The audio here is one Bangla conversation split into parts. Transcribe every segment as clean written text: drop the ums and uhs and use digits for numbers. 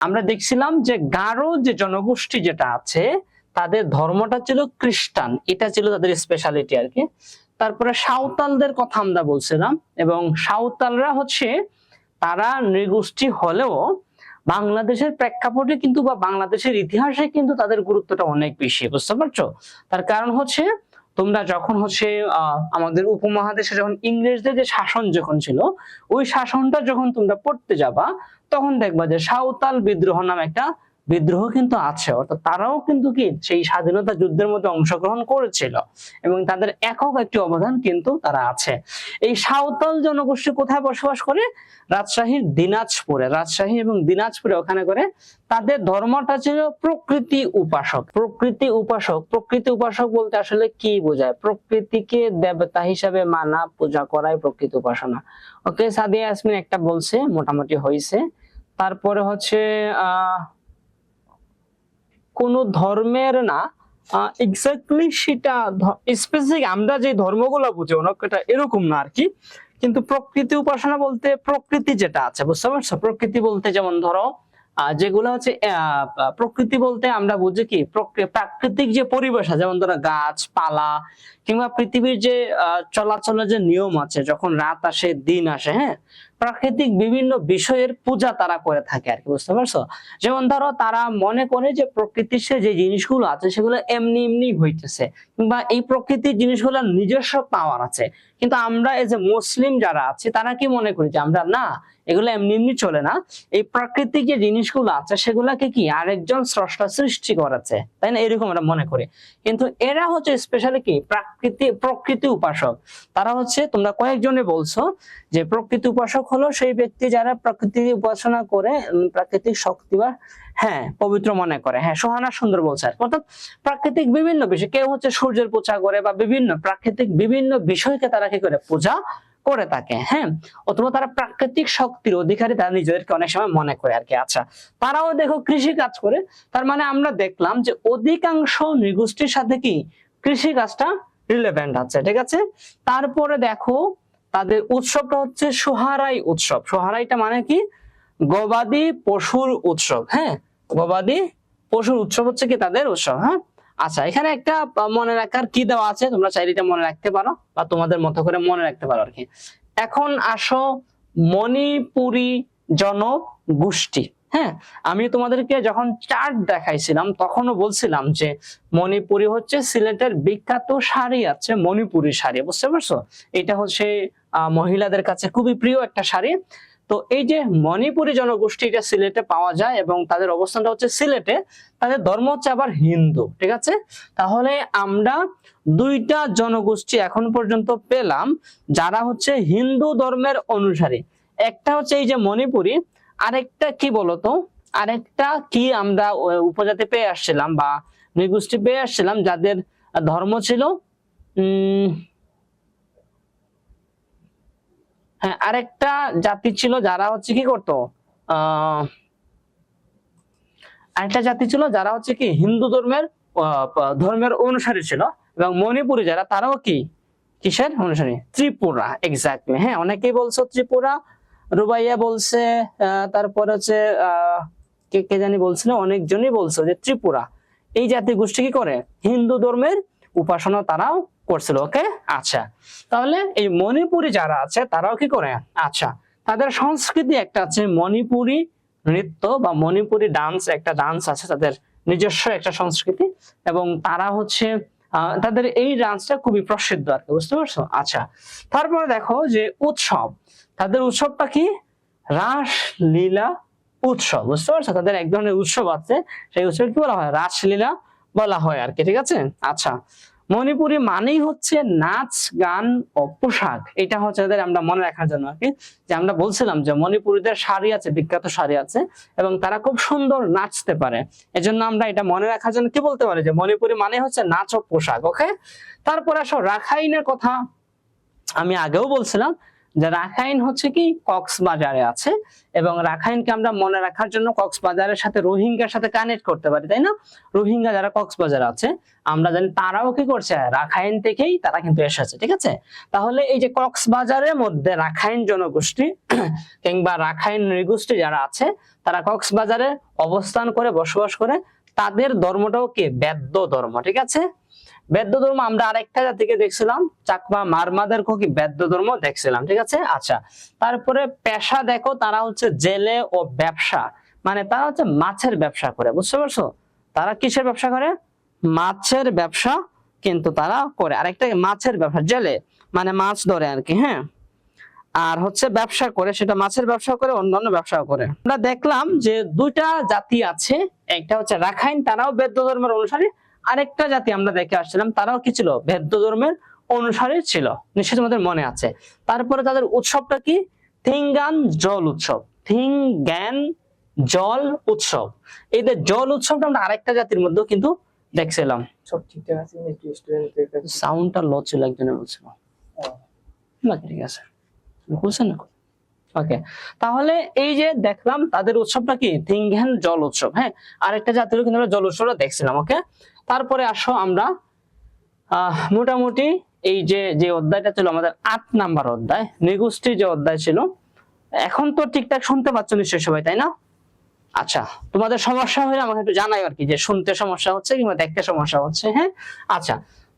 আমরা দেখছিলাম যে গারো যে জনগোষ্ঠী যেটা আছে তাদের ধর্মটা ছিল খ্রিস্টান, এটা ছিল তাদের স্পেশালিটি আর কি। তারপরে সাঁওতালদের কথা আমরা বলছিলাম, এবং সাঁওতালরা হচ্ছে তারা নৃগোষ্ঠী হলেও বাংলাদেশের প্রেক্ষাপটে কিন্তু বা বাংলাদেশের ইতিহাসে কিন্তু তাদের গুরুত্বটা অনেক বেশি, বুঝতে পারছো? তার কারণ হচ্ছে তোমরা যখন হচ্ছে আমাদের উপমহাদেশে যখন ইংরেজদের যে শাসন যখন ছিল, ওই শাসনটা যখন তোমরা পড়তে যাবা তখন দেখবা যে সাঁওতাল বিদ্রোহ নামে একটা বিদ্রোহ কিন্তু আছে, অর্থাৎ তারাও কিন্তু কি সেই স্বাধীনতা যুদ্ধের মধ্যে অংশগ্রহণ করেছিল এবং তাদের একক একটি অবদান কিন্তু তারা আছে। এই সাঁওতাল জনগোষ্ঠী কোথায় বসবাস করে? রাজশাহীর দিনাজপুরে, রাজশাহী এবং দিনাজপুরে ওখানে করে। তাদের ধর্মটা ছিল প্রকৃতি উপাসক। প্রকৃতি উপাসক, প্রকৃতি উপাসক বলতে আসলে কি বোঝায়? প্রকৃতিকে দেবতা হিসাবে মানা, পূজা করাই প্রকৃতি উপাসনা। ওকে, সাদিয়া ইয়াসমিন একটা বলছে, মোটামুটি হয়েছে। তারপরে হচ্ছে কোন ধর্মের না, এক্স্যাক্টলি সেটা স্পেসিফিক আমরা যে ধর্মগুলো বুঝি অনেকটা এরকম না আর কি, কিন্তু প্রকৃতি উপাসনা বলতে প্রকৃতি যেটা আছে, বুঝতে পারছো? প্রকৃতি বলতে যেমন ধরো যেগুলো হচ্ছে প্রকৃতি বলতে আমরা বুঝি কি প্রাকৃতিক যে পরিবেশ আছে, যেমন ধরো গাছপালা কিংবা পৃথিবীর যে চলাচলের যে নিয়ম আছে, যখন রাত আসে দিন আসে, হ্যাঁ, প্রাকৃতিক বিভিন্ন বিষয়ের পূজা তারা করে থাকে আর কি, বুঝতে পারছো? যেমন ধরো তারা মনে করে যে প্রকৃতির যে জিনিসগুলো আছে সেগুলো এমনি এমনি হইতেছে, কিংবা এই প্রকৃতির জিনিসগুলোর নিজস্ব পাওয়ার আছে। কিন্তু আমরা এই যে মুসলিম যারা আছে তারা কি মনে করি যে আমরা না, এগুলো এমনি এমনি চলে না, এই প্রাকৃতিক যে জিনিসগুলো আছে সেগুলাকে কি আরেকজন স্রষ্টা সৃষ্টি করেছে, তাই না? এরকম আমরা মনে করি। কিন্তু এরা হচ্ছে স্পেশালি কি প্রকৃতি উপাসক। তারা হচ্ছে, তোমরা কয়েকজনে বলছো যে প্রকৃতি উপাসক হলো সেই ব্যক্তি যারা প্রকৃতির উপাসনা করে প্রাকৃতিক শক্তি বা হ্যাঁ পবিত্র মনে করে। হ্যাঁ, সোহানা সুন্দর বলছে। অর্থাৎ প্রাকৃতিক বিভিন্ন বিষয়, কেউ হচ্ছে সূর্যের পূজা করে বা বিভিন্ন প্রাকৃতিক বিভিন্ন বিষয়কে তারা কি করে পূজা করে থাকে, হ্যাঁ, অথবা তারা প্রাকৃতিক শক্তির অধিকারী তারা নিজেদেরকে অনেক সময় মনে করে আর কি। আচ্ছা, তারাও দেখো কৃষি কাজ করে। তার মানে আমরা দেখলাম যে অধিকাংশ নৃগোষ্ঠীর সাথে কি কৃষি কাজটা রিলেভেন্ট আছে, ঠিক আছে? তারপরে দেখো তাদের উৎসবটা হচ্ছে সোহারাই উৎসব। সোহারাইটা মানে কি? গবাদি পশুর উৎসব। হ্যাঁ, গবাদি পশুর উৎসব হচ্ছে কি তাদের উৎসব। হ্যাঁ, আচ্ছা, এখানে একটা মনে রাখার কি দেওয়া আছে, তোমরা চাইলে এটা মনে রাখতে পারো বা তোমাদের মতো করে মনে রাখতে পারো আর কি। এখন আসো মণিপুরী জনগোষ্ঠী। হ্যাঁ, আমি তোমাদেরকে যখন চার্ট দেখাইছিলাম তখনও বলছিলাম যে মণিপুরি হচ্ছে সিলেটের বিখ্যাত শাড়ি আছে, মণিপুরি শাড়ি, বুঝতে পারছো? এটা হচ্ছে মহিলাদের কাছে খুবই প্রিয় একটা শাড়ি। তো এই যে মণিপুরী জনগোষ্ঠী, এটা সিলেটে পাওয়া যায় এবং তাদের অবস্থানটা হচ্ছে সিলেটে। তাদের ধর্ম হচ্ছে আবার হিন্দু, ঠিক আছে? তাহলে আমরা দুইটা জনগোষ্ঠী এখন পর্যন্ত পেলাম যারা হচ্ছে হিন্দু ধর্মের অনুসারী। একটা হচ্ছে এই যে মণিপুরী, আরেকটা কি বলতো, আরেকটা কি আমরা উপজাতি পেয়ে আসছিলাম বা নৃগোষ্ঠী পেয়ে আসছিলাম যাদের ধর্ম ছিল হ্যাঁ, আরেকটা জাতি ছিল যারা হচ্ছে কি করতো, আরেকটা জাতি ছিল যারা হচ্ছে কি হিন্দু ধর্মের অনুসারী ছিল। এবং মণিপুরি যারা, তারাও কি কিসের অনুসারী? ত্রিপুরা, এক্স্যাক্টলি। হ্যাঁ, অনেকেই বলছো ত্রিপুরা, রুবাইয়া বলছে, তারপর হচ্ছে কে কে জানি বলছিল, অনেকজনই বলছো যে ত্রিপুরা। এই জাতি গোষ্ঠী কি করে? হিন্দু ধর্মের উপাসনা তারাও করছিল। ওকে, আচ্ছা, তাহলে এই মণিপুরি যারা আছে তারাও কি করে? আচ্ছা, তাদের সংস্কৃতি একটা আছে, মণিপুরি নৃত্য বা মণিপুরি ডান্স, একটা ডান্স আছে তাদের নিজস্ব একটা সংস্কৃতি, এবং তারা হচ্ছে তাদের এই ডান্সটা খুবই প্রসিদ্ধ আর কি, বুঝতে পারছো? আচ্ছা, তারপরে দেখো যে উৎসব, তাদের উৎসবটা কি? রাসলীলা উৎসব, বুঝতে পারছো? তাদের এক ধরনের উৎসব আছে, সেই উৎসব কি বলা হয়? রাসলীলা বলা হয় আর কি, ঠিক আছে? আচ্ছা, মণিপুরি মানেই হচ্ছে নাচ গান ও পোশাক। এটা হচ্ছে তাদের, আমরা মনে রাখার জন্য আর কি, যে আমরা বলছিলাম যে মণিপুরীদের শাড়ি আছে, বিখ্যাত শাড়ি আছে, এবং তারা খুব সুন্দর নাচতে পারে। এজন্য আমরা এটা মনে রাখার জন্য কি বলতে পারি যে মণিপুরি মানে হচ্ছে নাচ ও পোশাক। ওকে, তারপর আসো রাখাইনের কথা। আমি আগেও বলছিলাম যে রাখাইন হচ্ছে কি কক্সবাজারে আছে, এবং রাখাইনকে আমরা মনে রাখার জন্য কক্সবাজারের সাথে রোহিঙ্গার সাথে কানেক্ট করতে পারি, তাই না? রোহিঙ্গা যারা কক্সবাজারে আছে আমরা জানি তারাও কি করছে, রাখাইন থেকেই তারা কিন্তু এসেছে, ঠিক আছে? তাহলে এই যে কক্সবাজারের মধ্যে রাখাইন জনগোষ্ঠী কিংবা রাখাইন নৃগোষ্ঠী যারা আছে তারা কক্সবাজারে অবস্থান করে বসবাস করে, তাদের ধর্মটাও কি বৌদ্ধ ধর্ম, ঠিক আছে? বৌদ্ধ ধর্ম আমরা আরেকটা জাতিকে দেখছিলাম, চাকমা মারমাদের কি বৌদ্ধ ধর্ম দেখছিলাম, ঠিক আছে? আচ্ছা, তারপরে পেশা দেখো, তারা হচ্ছে জেলে ও ব্যবসা, মানে তারা হচ্ছে মাছের ব্যবসা করে, বুঝতে পারছো? তারা কিসের ব্যবসা করে? মাছের ব্যবসা কিন্তু তারা করে। আরেকটা মাছের ব্যবসা, জেলে মানে মাছ ধরে আর কি, হ্যাঁ। আর হচ্ছে ব্যবসা করে, সেটা মাছের ব্যবসা করে, অন্যান্য ব্যবসাও করে। আমরা দেখলাম যে দুইটা জাতি আছে, একটা হচ্ছে রাখাইন, তারাও বৌদ্ধ ধর্মের অনুসারী, আরেকটা জাতি আমরা দেখে আসছিলাম তারাও কি ছিল, বৌদ্ধ ধর্মের অনুসারী ছিল, নিশ্চয়ই তোমাদের মনে আছে। তারপরে তাদের উৎসবটা কি, থিঙ্গান জল উৎসব, থিঙ্গান জল উৎসব। এই যে জল উৎসবটা আমরা আরেকটা জাতির মধ্যেও কিন্তু দেখছিলাম। সব ঠিকঠাক আছে নাকি? স্টুডেন্টদের কাছে সাউন্ডটা লো ছিল, একজনে বলছিল। না ঠিক আছে, বুঝছেন না? ওকে, তাহলে এই যে দেখলাম তাদের উৎসবটা কি, থিঙ্গান জল উৎসব, হ্যাঁ। আরেকটা জাতিরও কিন্তু আমরা জল উৎসবটা দেখছিলাম, ওকে। তারপরে আসো আমরা মোটামুটি এই যে অধ্যায়টা ছিল আমাদের 8 নাম্বার অধ্যায়, নৃগোষ্ঠী যে অধ্যায় ছিল, এখন তো ঠিকঠাক শুনতে পাচ্ছ নিশ্চয়ই সবাই, তাই না? আচ্ছা, তোমাদের সমস্যা হলে আমাকে একটু জানাই আর কি, যে শুনতে সমস্যা হচ্ছে কিংবা দেখতে সমস্যা হচ্ছে, হ্যাঁ। আচ্ছা,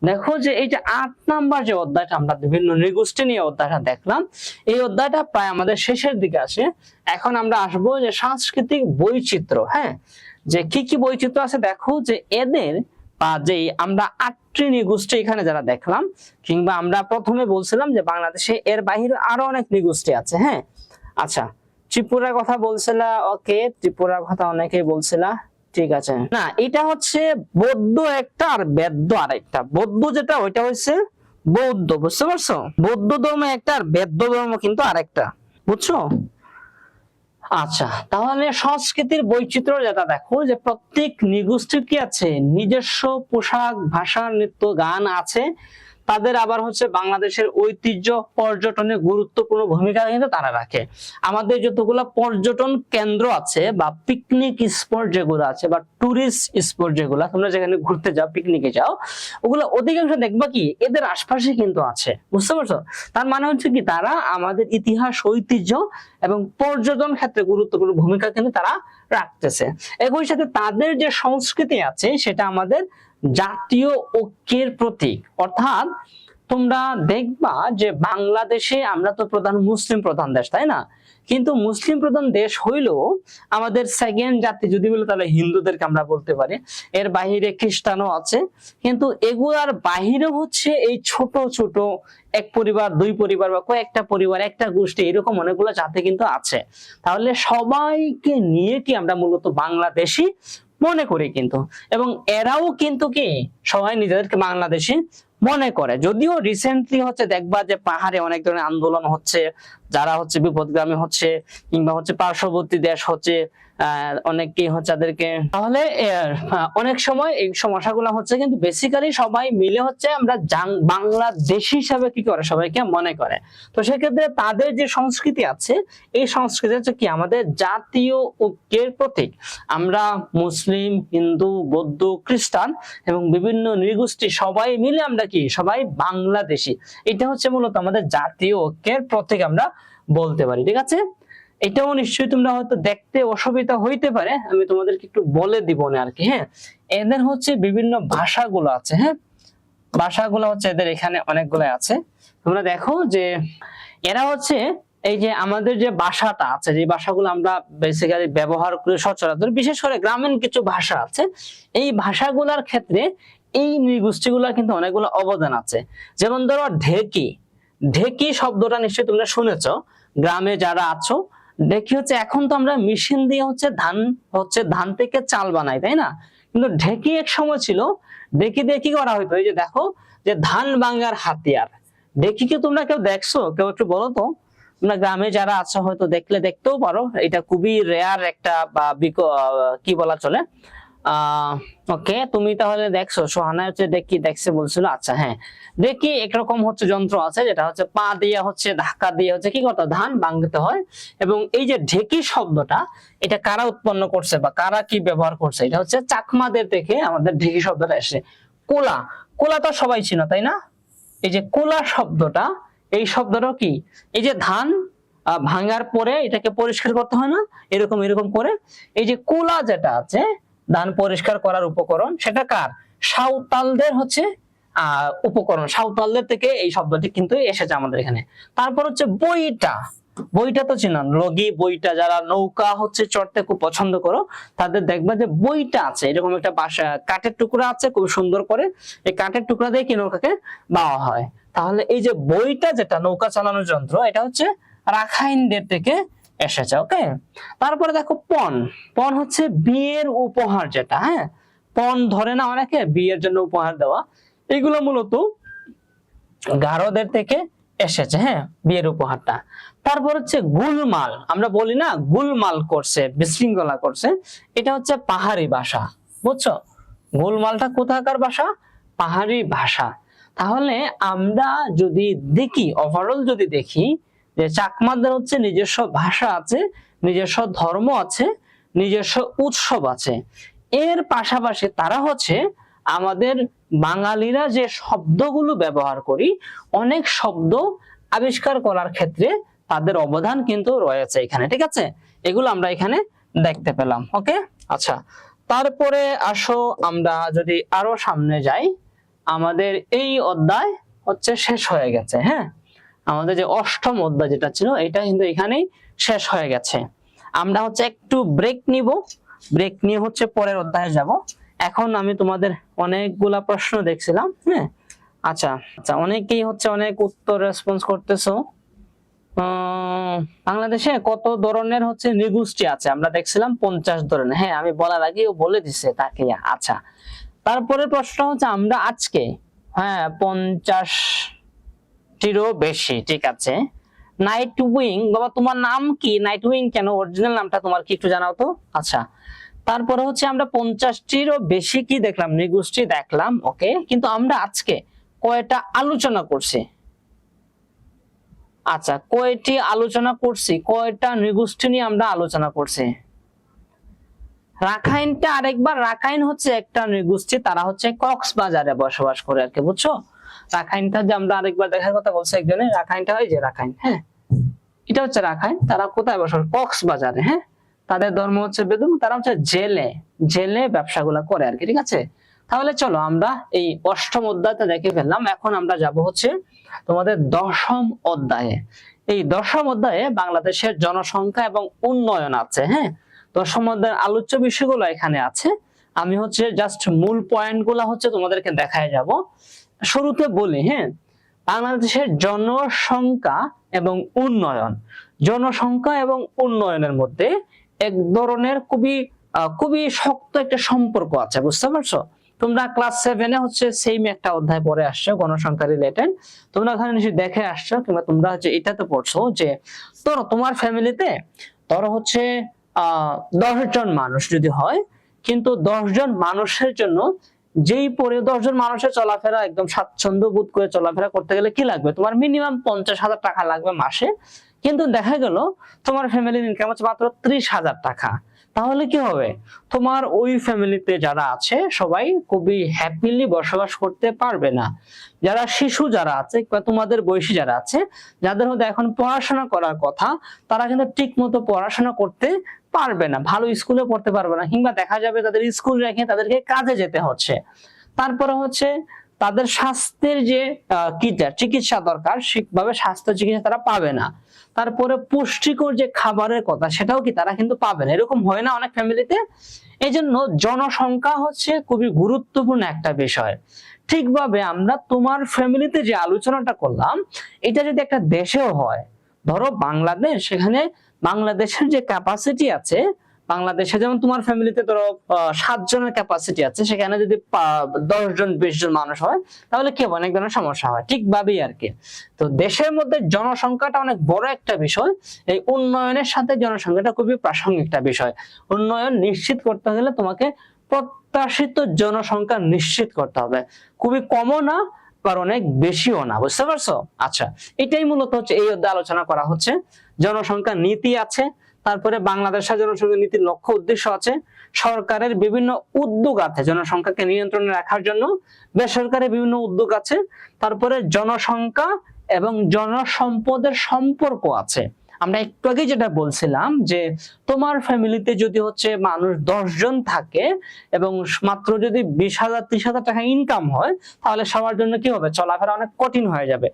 দেখো যে এই যে 8 নাম্বার যে অধ্যায়টা আমরা বিভিন্ন নৃগোষ্ঠী নিয়ে অধ্যায়টা দেখলাম, এই অধ্যায়টা প্রায় আমাদের শেষের দিকে আসে। এখন আমরা আসবো যে সাংস্কৃতিক বৈচিত্র্য, হ্যাঁ, যে কি কি বৈচিত্র্য আছে। দেখো যে এদের বা যে আমরা 8টি নৃগোষ্ঠী এখানে যারা দেখলাম, কিংবা আমরা প্রথমে বলছিলাম যে বাংলাদেশে এর বাইরে আরো অনেক নৃগোষ্ঠী আছে, হ্যাঁ। আচ্ছা, ত্রিপুরার কথা বলছিলা, ওকে, ত্রিপুরার কথা অনেকেই বলছিলা, ঠিক আছে। না, এটা হচ্ছে বৌদ্ধ একটা আর বৌদ্ধ আরেকটা। বৌদ্ধ যেটা ওইটা হচ্ছে বৌদ্ধ, বুঝতে পারছো? বৌদ্ধ ধর্ম একটা আর বৌদ্ধ ধর্ম কিন্তু আরেকটা, বুঝছো? আচ্ছা, তাহলে সংস্কৃতির বৈচিত্র্য যেটা দেখো, যে প্রত্যেক নৃগোষ্ঠীর কি আছে, নিজস্ব পোশাক, ভাষা, নৃত্য, গান আছে। তাদের আবার হচ্ছে বাংলাদেশের ঐতিহ্য পর্যটনে গুরুত্বপূর্ণ ভূমিকা কিন্তু তারা রাখে। আমাদের যতগুলো পর্যটন কেন্দ্র আছে বা পিকনিক স্পট যেগুলো আছে বা টুরিস্ট স্পট যেগুলো, তোমরা যেখানে ঘুরতে যাও, পিকনিকে যাও, ওগুলো অধিকাংশ দেখবা কি এদের আশপাশে কিন্তু আছে, বুঝতে পারছো? তার মানে হচ্ছে কি তারা আমাদের ইতিহাস, ঐতিহ্য এবং পর্যটন ক্ষেত্রে গুরুত্বপূর্ণ ভূমিকা কিন্তু তারা রাখতেছে। একই সাথে তাদের যে সংস্কৃতি আছে সেটা আমাদের জাতীয় ঐক্যের প্রতীক। অর্থাৎ তোমরা দেখবা যে বাংলাদেশে আমরা তো প্রধান মুসলিম প্রধান দেশ, তাই না? কিন্তু মুসলিম প্রধান দেশ হইলেও আমাদের সেকেন্ড জাতি যদি বলি তাহলে হিন্দুদেরকে আমরা বলতে পারি, এর বাহিরে খ্রিস্টানও আছে। কিন্তু এগুলার বাহিরে হচ্ছে এই ছোট ছোট এক পরিবার, দুই পরিবার বা কয়েকটা পরিবার, একটা গোষ্ঠী, এরকম অনেকগুলো জাতি কিন্তু আছে। তাহলে সবাইকে নিয়ে কি আমরা মূলত বাংলাদেশি মনে করি কিন্তু, এবং এরাও কিন্তু কি সবাই নিজেদেরকে বাংলাদেশি মনে করে। যদিও রিসেন্টলি হচ্ছে দেখবা যে পাহাড়ে অনেক ধরনের আন্দোলন হচ্ছে, যারা হচ্ছে বিপদগামী হচ্ছে কিংবা হচ্ছে পার্শ্ববর্তী দেশ হচ্ছে অনেককেই হচ্ছে তাদেরকে, তাহলে অনেক সময় এই সমস্যাগুলো হচ্ছে কিন্তু বেসিক্যালি সবাই মিলে হচ্ছে আমরা বাংলাদেশী হিসাবে কি করে সবাইকে মনে করে। তো সেক্ষেত্রে তাদের যে সংস্কৃতি আছে, এই সংস্কৃতি হচ্ছে কি আমাদের জাতীয় ঐক্যের প্রতীক। আমরা মুসলিম, হিন্দু, বৌদ্ধ, খ্রিস্টান এবং বিভিন্ন নৃগোষ্ঠী সবাই মিলে আমরা কি সবাই বাংলাদেশী, এটা হচ্ছে মূলত আমাদের জাতীয় ঐক্যের প্রতীক আমরা বলতে পারি, ঠিক আছে? এটাও নিশ্চয়ই তোমরা হয়তো দেখতে অসুবিধা হইতে পারে, আমি তোমাদেরকে একটু বলে দিব না আর কি, হ্যাঁ। এদের হচ্ছে বিভিন্ন ভাষাগুলো আছে, হ্যাঁ, ভাষাগুলো হচ্ছে এদের এখানে অনেকগুলো আছে। তোমরা দেখো যে এরা হচ্ছে এই যে আমাদের যে ভাষাটা আছে, যে ভাষাগুলো আমরা বেসিক্যালি ব্যবহার করি সচরাচর, বিশেষ করে গ্রামীণ কিছু ভাষা আছে, এই ভাষাগুলোর ক্ষেত্রে এই নৃগোষ্ঠীগুলোর কিন্তু অনেকগুলো অবদান আছে। যেমন ধরো ঢেকি, ঢেকি শব্দটা নিশ্চয়ই তোমরা শুনেছো, গ্রামে যারা আছো। ঢেকি হচ্ছে, এখন তো আমরা মেশিন দিয়ে হচ্ছে ধান থেকে চাল বানাই, তাই না? কিন্তু ঢেকি এক সময় ছিল, ঢেকি দিয়ে কি করা হইতো, এই যে দেখো যে ধান ভাঙার হাতিয়ার। ঢেকিকে তোমরা কেউ দেখছো? কেউ একটু বলো তো, তোমরা গ্রামে যারা আছো হয়তো দেখতেও পারো, এটা খুবই রেয়ার একটা বা কি বলা চলে ওকে, তুমি তাহলে দেখছো সোহানা হচ্ছে ডেকি দেখছে বলছিল। আচ্ছা হ্যাঁ, ডেকি একরকম হচ্ছে যন্ত্র আছে যেটা হচ্ছে পা দিয়ে হচ্ছে ধাক্কা দিয়ে হচ্ছে কি করতে হয়? ধান ভাঙতে হয়। এবং এই যে ঢেকি শব্দটা, এটা কারা উৎপন্ন করছে বা কারা কি ব্যবহার করছে? এটা হচ্ছে চাকমাদের থেকে আমাদের ঢেকি শব্দটা এসে। কোলা, কোলা তো সবাই ছিল তাই না? এই যে কোলা শব্দটা, এই শব্দটা কি? এই যে ধান ভাঙার পরে এটাকে পরিষ্কার করতে হয় না, এরকম এরকম করে। এই যে কোলা যেটা আছে ধান পরিষ্কার করার উপকরণ, সেটা কার? সাঁওতালদের হচ্ছে উপকরণ। সাঁওতালদের থেকে এই শব্দটি কিন্তু এসেছে আমাদের এখানে। তারপর হচ্ছে বইটা, বইটা তো চিনেন, লগি বইটা, যারা নৌকা হচ্ছে চড়তে খুব পছন্দ করো তাদের দেখবা যে বইটা আছে, এরকম একটা বাসা কাঠের টুকরা আছে খুব সুন্দর করে, এই কাঠের টুকরা দিয়ে কি নৌকাকে বাওয়া হয়। তাহলে এই যে বইটা যেটা নৌকা চালানোর যন্ত্র, এটা হচ্ছে রাখাইনদের থেকে এসেছে। ওকে, তারপরে দেখো পণ, পণ হচ্ছে বিয়ের উপহার যেটা, হ্যাঁ পণ ধরে না অনেকে বিয়ের জন্য উপহার দেওয়া, এগুলো মূলত গারোদের থেকে এসেছে, হ্যাঁ বিয়ের উপহারটা। তারপর হচ্ছে গুলমাল, আমরা বলি না গুলমাল করছে, বিশৃঙ্খলা করছে, এটা হচ্ছে পাহাড়ি ভাষা, বুঝছো? গুলমালটা কোথাকার ভাষা? পাহাড়ি ভাষা। তাহলে আমরা যদি দেখি, ওভারঅল যদি দেখি যে চাকমাদের হচ্ছে নিজস্ব ভাষা আছে, নিজস্ব ধর্ম আছে, নিজস্ব উৎসব আছে, এর পাশাপাশি তারা হচ্ছে আমাদের বাঙালিরা যে শব্দগুলো ব্যবহার করি, অনেক শব্দ আবিষ্কার করার ক্ষেত্রে তাদের অবদান কিন্তু রয়েছে এখানে, ঠিক আছে? এগুলো আমরা এখানে দেখতে পেলাম। ওকে, আচ্ছা তারপরে আসো আমরা যদি আরো সামনে যাই, আমাদের এই অধ্যায় হচ্ছে শেষ হয়ে গেছে। হ্যাঁ, আমাদের যে অষ্টম অধ্যায় যেটা ছিল এটা কিন্তু এখানেই শেষ হয়ে গেছে। আমরা হচ্ছে একটু ব্রেক নিব, ব্রেক নিয়ে হচ্ছে পরের অধ্যায়ে যাব। এখন আমি তোমাদের অনেকগুলা প্রশ্ন দেখছিলাম, হ্যাঁ আচ্ছা আচ্ছা, অনেকেই হচ্ছে অনেক উত্তর রেসপন্স করতেছো। বাংলাদেশে কত ধরনের হচ্ছে নৃগোষ্ঠী আছে? আমরা দেখছিলাম 50 ধরনের। হ্যাঁ, আমি বলার আগেও বলে দিছে তাকে। আচ্ছা, তারপরে প্রশ্ন হচ্ছে আমরা আজকে, হ্যাঁ 50টিরও বেশি, ঠিক আছে। নাইট উইং, বাবা তোমার নাম কি? নাইট উইং কেন? অরিজিনাল নামটা তোমার কি একটু জানাও তো। আচ্ছা, তারপরে হচ্ছে আমরা 50টিরও বেশি কি দেখলাম? নৃগোষ্ঠী দেখলাম। ওকে, কিন্তু আমরা আজকে কয়টা আলোচনা করছি? আচ্ছা, কয়টি আলোচনা করছি? কয়টা নৃগোষ্ঠী নিয়ে আমরা আলোচনা করছি? রাখাইনটা আরেকবার, রাখাইন হচ্ছে একটা নৃগোষ্ঠী, তারা হচ্ছে কক্সবাজারে বসবাস করে আর কি, বুঝছো? রাখাইনটা যে আমরা আরেকবার দেখার কথা বলছি একজনে, রাখাইনটা হয় যে রাখাইন, হ্যাঁ এটা হচ্ছে রাখাইন। তারা কোথায় বসবাস? কক্সবাজারে। হ্যাঁ, তাদের ধর্ম হচ্ছে বেদুন, তারা হচ্ছে জেলে, জেলে ব্যবসাগুলা করে আর কি, ঠিক আছে? তাহলে চলো আমরা এই অষ্টম অধ্যায়টা দেখে ফেললাম। এখন আমরা যাব হচ্ছে তোমাদের দশম অধ্যায়ে। এই দশম অধ্যায়ে বাংলাদেশের জনসংখ্যা এবং উন্নয়ন আছে। হ্যাঁ, দশম অধ্যায়ের আলোচ্য বিষয়গুলো এখানে আছে। আমি হচ্ছে জাস্ট মূল পয়েন্ট গুলা হচ্ছে তোমাদেরকে দেখায় যাব। শুরুতে বলি, হ্যাঁ বাংলাদেশের জনসংখ্যা এবং উন্নয়ন, জনসংখ্যা এবং উন্নয়নের মধ্যে এক ধরনের খুবই শক্ত একটা সম্পর্ক আছে, বুঝতে পারছো? তোমরা ক্লাস 7-এ হচ্ছে সেম একটা অধ্যায় পড়ে আসছো গণসংখ্যা রিলেটেড, তোমরা ওখানে নিশ্চয়ই দেখে আসছো, কিংবা তোমরা হচ্ছে এটাতে পড়ছো যে ধরো তোমার ফ্যামিলিতে ধরো হচ্ছে 10 জন মানুষ যদি হয়, কিন্তু 10 জন মানুষের জন্য যেই পরে 10 জন মানুষের চলাফেরা একদম স্বাচ্ছন্দ্য বোধ করে চলাফেরা করতে গেলে কি লাগবে? তোমার মিনিমাম 50,000 টাকা লাগবে মাসে। কিন্তু দেখা গেল তোমার ফ্যামিলির ইনকাম হচ্ছে মাত্র 30,000 টাকা। তাহলে কি হবে? তোমার ওই ফ্যামিলিতে যারা আছে সবাই খুবই হ্যাপিলি বসবাস করতে পারবে না। যারা শিশু যারা আছে বা তোমাদের বয়সী যারা আছে, যাদের মধ্যে এখন পড়াশোনা করার কথা, তারা কিন্তু ঠিক মতো পড়াশোনা করতে পারবে না, ভালো স্কুলে পড়তে পারবে না, কিংবা দেখা যাবে তাদের স্কুল রেখে তাদেরকে কাজে যেতে হচ্ছে। তারপরে হচ্ছে তাদের স্বাস্থ্যের যে চিকিৎসা দরকার, ঠিকভাবে স্বাস্থ্য চিকিৎসা তারা পাবে না। তারপরে পুষ্টিকর যে খাবারের কথা, সেটাও কি তারা কিন্তু পাবে না। এরকম হয় না অনেক ফ্যামিলিতে? এই জন্য জনসংখ্যা হচ্ছে খুবই গুরুত্বপূর্ণ একটা বিষয়। ঠিকভাবে আমরা তোমার ফ্যামিলিতে যে আলোচনাটা করলাম, এটা যদি একটা দেশেও হয়, ধরো বাংলাদেশ, সেখানে বাংলাদেশের যে ক্যাপাসিটি আছে, বাংলাদেশে যেমন তোমার ফ্যামিলিতে ধরো 7 জনের ক্যাপাসিটি আছে, সেখানে যদি 10 জন 20 জন মানুষ হয়, তাহলে কি হবে? অনেক ধরনের সমস্যা হয়, ঠিকভাবেই আর কি। তো দেশের মধ্যে জনসংখ্যাটা অনেক বড় একটা বিষয়। এই উন্নয়নের সাথে জনসংখ্যাটা খুবই প্রাসঙ্গিক একটা বিষয়। উন্নয়ন নিশ্চিত করতে গেলে তোমাকে প্রত্যাশিত জনসংখ্যা নিশ্চিত করতে হবে, খুবই কমও না আর অনেক বেশিও না, বুঝতে পারছো? আচ্ছা, এটাই মূলত হচ্ছে এই অধ্যায়ে আলোচনা করা হচ্ছে। জনসংখ্যা নীতি আছে, তারপরে বাংলাদেশের জনসংখ্যা নীতির লক্ষ্য উদ্দেশ্য আছে, সরকারের বিভিন্ন উদ্যোগ আছে জনসংখ্যাকে নিয়ন্ত্রণে রাখার জন্য, বেসরকারি বিভিন্ন উদ্যোগ আছে, তারপরে জনসংখ্যা এবং জনসম্পদের সম্পর্ক আছে। আমরা একটু আগে যেটা বলছিলাম যে তোমার ফ্যামিলিতে যদি হচ্ছে মানুষ 10 জন থাকে এবং মাত্র যদি 20,000 30,000 টাকা ইনকাম হয়, তাহলে সবার জন্য কি হবে, চলাফেরা অনেক কঠিন হয়ে যাবে।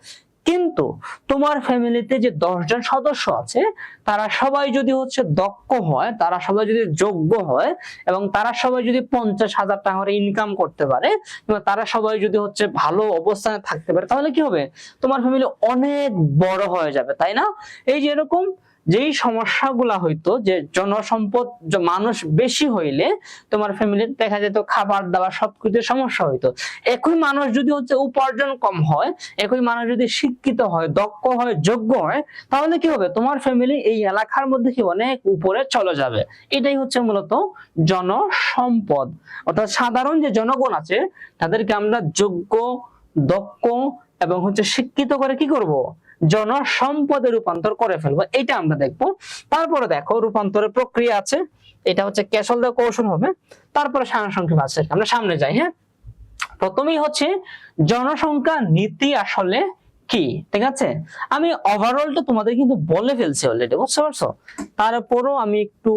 কিন্তু তোমার ফ্যামিলিতে যে 10 জন সদস্য আছে, তারা সবাই যদি হচ্ছে দক্ষ হয়, তারা সবাই যদি যোগ্য হয় এবং তারা সবাই যদি 50,000 টাকা করে ইনকাম করতে পারে, কিংবা তারা সবাই যদি হচ্ছে ভালো অবস্থানে থাকতে পারে, তাহলে কি হবে, তোমার ফ্যামিলি অনেক বড় হয়ে যাবে, তাই না? এই যে এরকম যেই সমস্যাগুলা হইতো, যে জনসম্পদ মানুষ বেশি হইলে তোমার ফ্যামিলিতে দেখা যেত খাবার দাবার সবকিছু সমস্যা হইতো। একই মানুষ যদি হচ্ছে উপার্জন কম হয়, একই মানুষ যদি শিক্ষিত হয়, দক্ষ হয়, যোগ্য হয়, তাহলে কি হবে, তোমার ফ্যামিলি এই এলাকার মধ্যে কি অনেক উপরে চলে যাবে। এটাই হচ্ছে মূলত জনসম্পদ। অর্থাৎ সাধারণ যে জনগণ আছে তাদেরকে আমরা যোগ্য, দক্ষ এবং হচ্ছে শিক্ষিত করে কি করব, জনসম্পদে রূপান্তর করে ফেলবো, এটা আমরা দেখবো। তারপরে দেখো রূপান্তরের প্রক্রিয়া আছে, এটা হচ্ছে ক্যাসল দেওয়া কৌশল হবে, তারপরে সারসংক্ষেপ আছে। আমরা সামনে যাই। হ্যাঁ, প্রথমেই হচ্ছে জনসংখ্যা নীতি আসলে কি, ঠিক আছে? আমি ওভারঅলটা তোমাদের কিন্তু বলে ফেলছি অলরেডি, বুঝতে পারছো? তারপরও আমি একটু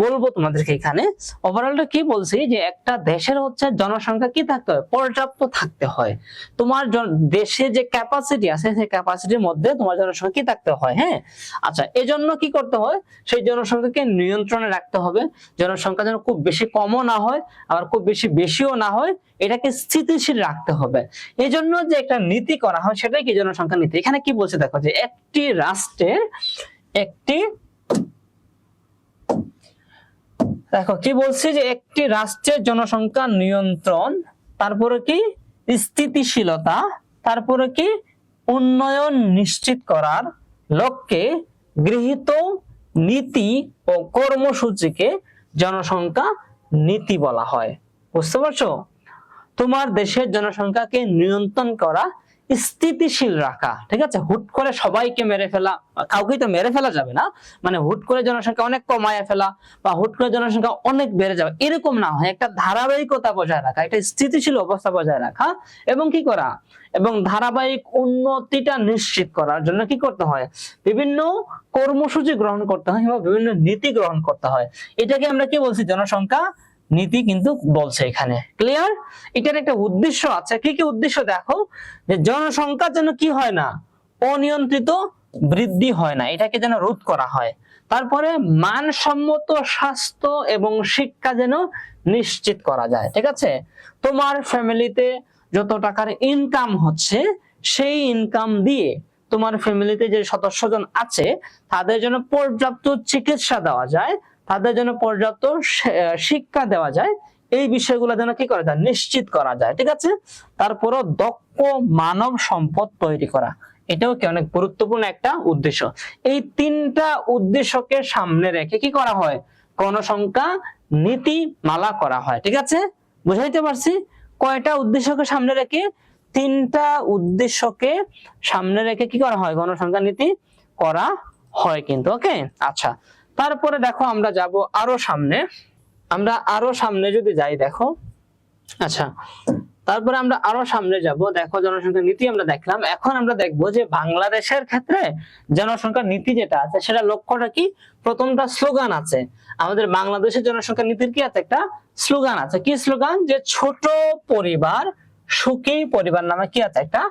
বলবো তোমাদেরকে। এখানে ওভারঅলটা কি বলছি, যে একটা দেশের হচ্ছে জনসংখ্যা কি থাকতে হয়, পর্যাপ্ত থাকতে হয়। তোমার দেশে যে ক্যাপাসিটি আছে সেই ক্যাপাসিটির মধ্যে তোমার জনসংখ্যা কি থাকতে হয়। হ্যাঁ, আচ্ছা, এজন্য কি করতে হয়, সেই জনসংখ্যাকে নিয়ন্ত্রণে রাখতে হবে। জনসংখ্যা যেন খুব বেশি কমও না হয়, আবার খুব বেশিও না হয়, এটাকে স্থিতিশীল রাখতে হবে। এই জন্য যে একটা নীতি করা হয় সেটাই কি জনসংখ্যা নীতি। এখানে কি বলছে দেখো, যে একটি রাষ্ট্রের দেখো কি বলছি, যে একটি রাষ্ট্রের জনসংখ্যা নিয়ন্ত্রণ, তারপরে কি স্থিতিশীলতা, তারপরে কি উন্নয়ন নিশ্চিত করার লক্ষ্যে গৃহীত নীতি ও কর্মসূচিকে জনসংখ্যা নীতি বলা হয়। বুঝতে পারছো? তোমার দেশের জনসংখ্যাকে নিয়ন্ত্রণ করা, স্থিতিশীল রাখা, ঠিক আছে? হুট করে সবাইকে মেরে ফেলা, কাউকেই তো মেরে ফেলা যাবে না, মানে হুট করে জনসংখ্যা অনেক কমায় ফেলা বা হুট করে জনসংখ্যা অনেক বেড়ে যাবে, এরকম না হয়। একটা ধারাবাহিকতা বজায় রাখা, একটা স্থিতিশীল অবস্থা বজায় রাখা, এবং কি করা, এবং ধারাবাহিক উন্নতিটা নিশ্চিত করার জন্য কি করতে হয়, বিভিন্ন কর্মসূচি গ্রহণ করতে হয় এবং বিভিন্ন নীতি গ্রহণ করতে হয়। এটাকে আমরা কি বলছি, জনসংখ্যা নীতি কিন্তু বলছে এখানে। ক্লিয়ার? এটার একটা উদ্দেশ্য আছে। কি কি উদ্দেশ্য দেখো, যে জনসংখ্যা যেন কি হয় না, অনিয়ন্ত্রিত বৃদ্ধি হয় না, এটাকে যেন রোধ করা হয়। তারপরে মানসম্মত স্বাস্থ্য এবং শিক্ষা যেন নিশ্চিত করা যায়, ঠিক আছে? তোমার ফ্যামিলিতে যত টাকার ইনকাম হচ্ছে, সেই ইনকাম দিয়ে তোমার ফ্যামিলিতে যে সদস্যজন আছে তাদের জন্য পর্যাপ্ত চিকিৎসা দেওয়া যায়, তাদের জন্য পর্যাপ্ত শিক্ষা দেওয়া যায়, এই বিষয়গুলো যেন কি করা যায়, নিশ্চিত করা যায়, ঠিক আছে? তারপরও দক্ষ মানব সম্পদ তৈরি করা, এটাও কি অনেক গুরুত্বপূর্ণ একটা উদ্দেশ্য। এই তিনটা উদ্দেশ্যকে সামনে রেখে কি করা হয়, জনসংখ্যা নীতিমালা করা হয়, ঠিক আছে? বুঝাইতে পারছি? কয়টা উদ্দেশ্যকে সামনে রেখে, তিনটা উদ্দেশ্যকে সামনে রেখে কি করা হয়, জনসংখ্যা নীতি করা হয় কিন্তু। ওকে, আচ্ছা, তারপরে দেখো আমরা যাব আরো সামনে। আমরা আরো সামনে যদি যাই, দেখো, আচ্ছা, তারপরে আমরা আরো সামনে যাব। দেখো, জনসংখ্যা নীতি আমরা দেখলাম, এখন আমরা দেখবো যে বাংলাদেশের ক্ষেত্রে জনসংখ্যা নীতি যেটা আছে সেটা লক্ষ্যটা কি। প্রথমটা স্লোগান আছে আমাদের বাংলাদেশের জনসংখ্যা নীতির, কি আছে, একটা স্লোগান আছে। কি স্লোগান? যে ছোট পরিবার সুখী পরিবার নামে কি আছে, একটা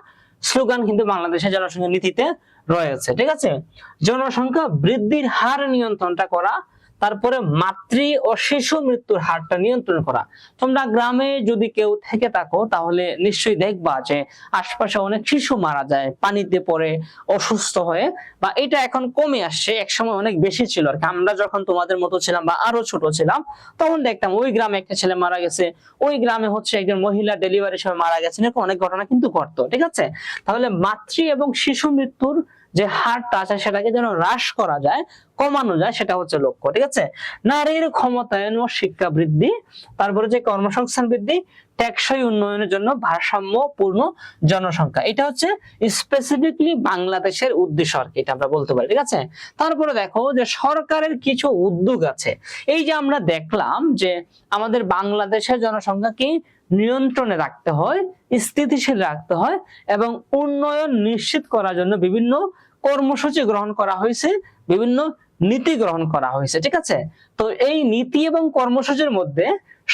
স্লোগান কিন্তু বাংলাদেশের জনসংখ্যা নীতিতে রয়েছে, ঠিক আছে? জনসংখ্যা বৃদ্ধির হার নিয়ন্ত্রণটা করা, তারপরে মাতৃ ও শিশু মৃত্যুর হারটা নিয়ন্ত্রণ করা। তোমরা গ্রামে যদি কেউ থেকে থাকো তাহলে নিশ্চয়ই দেখবা যে আশপাশে অনেক শিশু মারা যায় পানিতে পড়ে অসুস্থ হয়ে, বা এটা এখন কমে আসছে, একসময় অনেক বেশি ছিল আর কি। আমরা যখন তোমাদের মতো ছিলাম বা আরো ছোট ছিলাম তখন দেখতাম ওই গ্রামে একটা ছেলে মারা গেছে, ওই গ্রামে হচ্ছে একজন মহিলা ডেলিভারির সময় মারা গেছে, এরকম অনেক ঘটনা কিন্তু ঘটতো, ঠিক আছে? তাহলে মাতৃ এবং শিশু মৃত্যুর যে হারটা আছে সেটাকে যেন হ্রাস করা যায়, কমানো যায়, সেটা হচ্ছে লক্ষ্য। ঠিক আছে, নারীর ক্ষমতায়ন ও শিক্ষা বৃদ্ধি, তারপরে যে কর্মসংস্থান বৃদ্ধি, টেকসই উন্নয়নের জন্য ভারসাম্যপূর্ণ জনসংখ্যা, এটা হচ্ছে স্পেসিফিকলি বাংলাদেশের উদ্দেশ্য আর কি, এটা আমরা বলতে পারি। ঠিক আছে, তারপরে দেখো যে সরকারের কিছু উদ্যোগ আছে। এই যে আমরা দেখলাম যে আমাদের বাংলাদেশের জনসংখ্যাকে নিয়ন্ত্রণে রাখতে হয়, স্থিতিশীল রাখতে হয় এবং উন্নয়ন নিশ্চিত করার জন্য বিভিন্ন কর্মসূচি গ্রহণ করা হয়েছে, বিভিন্ন নীতি গ্রহণ করা হয়েছে। ঠিক আছে, তো এই নীতি এবং কর্মসূচির মধ্যে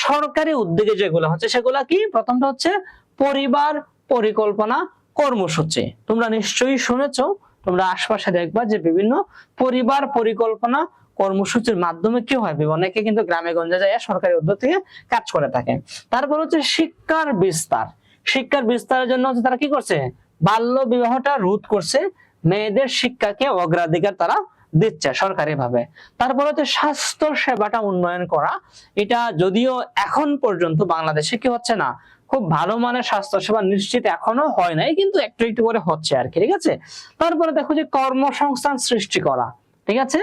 সরকারি উদ্যোগে যেগুলো হচ্ছে সেগুলা কি? প্রথমটা হচ্ছে পরিবার পরিকল্পনা কর্মসূচি। তোমরা নিশ্চয়ই শুনেছো, তোমরা আশপাশে দেখবা যে বিভিন্ন পরিবার পরিকল্পনা কর্মসূচির মাধ্যমে কি হয়, অনেকে কিন্তু গ্রামে গঞ্জে যায় সরকারি উদ্যোগ থেকে কাজ করে থাকে। তারপর হচ্ছে শিক্ষার বিস্তার। শিক্ষার বিস্তারের জন্য হচ্ছে তারা কি করছে? বাল্য বিবাহটা রোধ করছে, মেয়েদের শিক্ষাকে অগ্রাধিকার তারা দিচ্ছে সরকারি ভাবে। তারপর হচ্ছে স্বাস্থ্য সেবাটা উন্নয়ন করা। এটা যদিও এখন পর্যন্ত বাংলাদেশে কি হচ্ছে না, খুব ভালো মানের স্বাস্থ্য সেবা নিশ্চিত এখনো হয় নাই, কিন্তু একটু একটু করে হচ্ছে আর কি। ঠিক আছে, তারপরে দেখো যে কর্মসংস্থান সৃষ্টি করা। ঠিক আছে,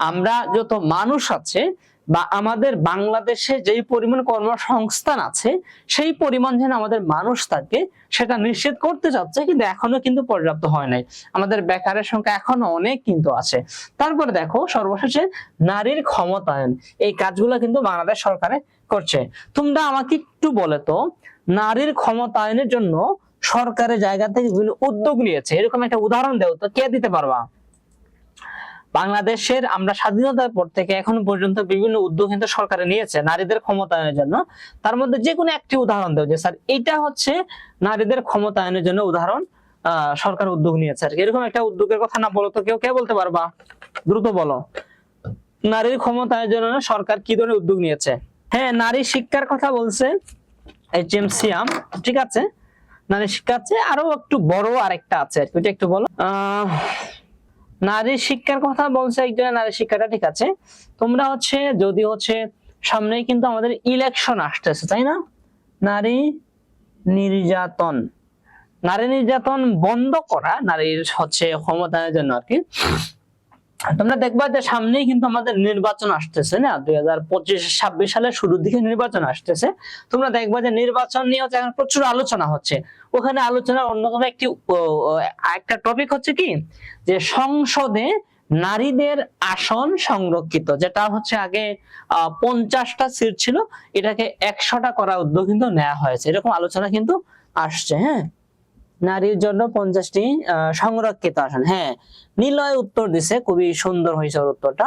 আমরা যত মানুষ আছে বা আমাদের বাংলাদেশে যেই পরিমাণ কর্মসংস্থান আছে সেই পরিমাণ যেন আমাদের মানুষ থাকে সেটা নিশ্চিত করতে চাচ্ছে, কিন্তু এখনো কিন্তু পর্যাপ্ত হয় নাই। আমাদের বেকারের সংখ্যা এখনো অনেক কিন্তু আছে। তারপরে দেখো সর্বশেষে নারীর ক্ষমতায়ন, এই কাজগুলো কিন্তু বাংলাদেশ সরকারে করছে। তোমরা আমাকে একটু বলে তো, নারীর ক্ষমতায়নের জন্য সরকারের জায়গা থেকে বিভিন্ন উদ্যোগ নিয়েছে, এরকম একটা উদাহরণ দেও তো, কে দিতে পারবা? বাংলাদেশের আমরা স্বাধীনতার পর থেকে এখন পর্যন্ত বিভিন্ন উদ্যোগ কিন্তু সরকারে নিয়েছে নারীদের ক্ষমতায়নের জন্য। তার মধ্যে যে কোনো একটি উদাহরণ দেও যে স্যার এটা হচ্ছে নারীদের ক্ষমতায়নের জন্য উদাহরণ, সরকার উদ্যোগ নিয়েছে আর কি। এরকম একটা উদ্যোগের কথা না বলো তো কেউ, কে বলতে পারবা? দ্রুত বলো, নারীর ক্ষমতায়নের জন্য সরকার কি ধরনের উদ্যোগ নিয়েছে? হ্যাঁ, নারী শিক্ষার কথা বলছে HMCM। ঠিক আছে, নারী শিক্ষা আছে, আরো একটু বড় আরেকটা আছে আর কি, ওটা একটু বলো। নারী শিক্ষার কথা বলছে একজনের, নারী শিক্ষাটা ঠিক আছে। তোমরা হচ্ছে যদি হচ্ছে সামনেই কিন্তু আমাদের ইলেকশন আসতেছে, তাই না? নারী নির্যাতন, নারী নির্যাতন বন্ধ করা, নারীর হচ্ছে ক্ষমতায়নের জন্য আর কি। তোমরা দেখবা যে সামনেই কিন্তু আমাদের নির্বাচন আসতেছে না, 2025-26 সালের শুরুর দিকে নির্বাচন আসতেছে। তোমরা দেখবা যে নির্বাচন নিয়ে হচ্ছে এখন প্রচুর আলোচনা হচ্ছে। ওখানে আলোচনার অন্যতম একটা টপিক হচ্ছে কি, যে সংসদে নারীদের আসন সংরক্ষিত, যেটা হচ্ছে আগে 50টা সিট ছিল, এটাকে 100টা করার উদ্যোগ কিন্তু নেওয়া হয়েছে, এরকম আলোচনা কিন্তু আসছে। হ্যাঁ, নারীর জন্য 50টি সংরক্ষিত আসন। হ্যাঁ, নিলয় উত্তর দিছে, খুবই সুন্দর হয়েছে ওর উত্তরটা,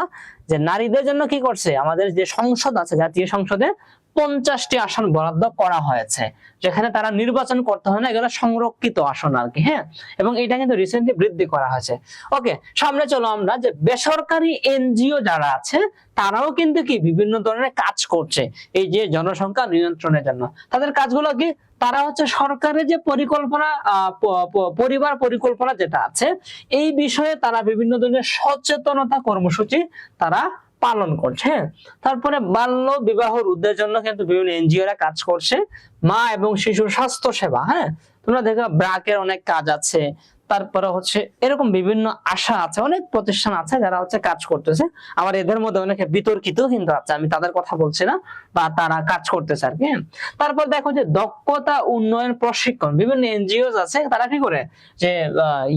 যে নারীদের জন্য কি করছে, আমাদের যে সংসদ আছে জাতীয় সংসদে 50টি আসন বরাদ্দ করা হয়েছে, যেখানে তারা নির্বাচন করতে হয় না, এগুলো সংরক্ষিত আসন আর কি। হ্যাঁ, এবং এটা কিন্তু রিসেন্টলি বৃদ্ধি করা হয়েছে। ওকে, সামনে চলো আমরা যে বেসরকারি NGO যারা আছে তারাও কিন্তু কি বিভিন্ন ধরনের কাজ করছে এই যে জনসংখ্যা নিয়ন্ত্রণের জন্য। তাদের কাজগুলো কি, তারা হচ্ছে সরকারের যে পরিকল্পনা, পরিবার পরিকল্পনা যেটা আছে এই বিষয়ে তারা বিভিন্ন ধরনের সচেতনতা কর্মসূচি তারা পালন করছে। তারপরে বাল্য বিবাহ রোধের জন্য কিন্তু বিভিন্ন NGO-রা কাজ করছে। মা এবং শিশুর স্বাস্থ্য সেবা, হ্যাঁ তোমরা দেখো ব্র্যাকের অনেক কাজ আছে। তারপরে হচ্ছে এরকম বিভিন্ন আশা আছে, অনেক প্রতিষ্ঠান আছে যারা হচ্ছে কাজ করতেছে। আবার এদের মধ্যে অনেকে বিতর্কিত কিন্তু আছে, আমি তাদের কথা বলছি না, বা তারা কাজ করতেছে আর কি। তারপর দেখো যে দক্ষতা উন্নয়ন প্রশিক্ষণ, বিভিন্ন NGO আছে, তারা কি করে যে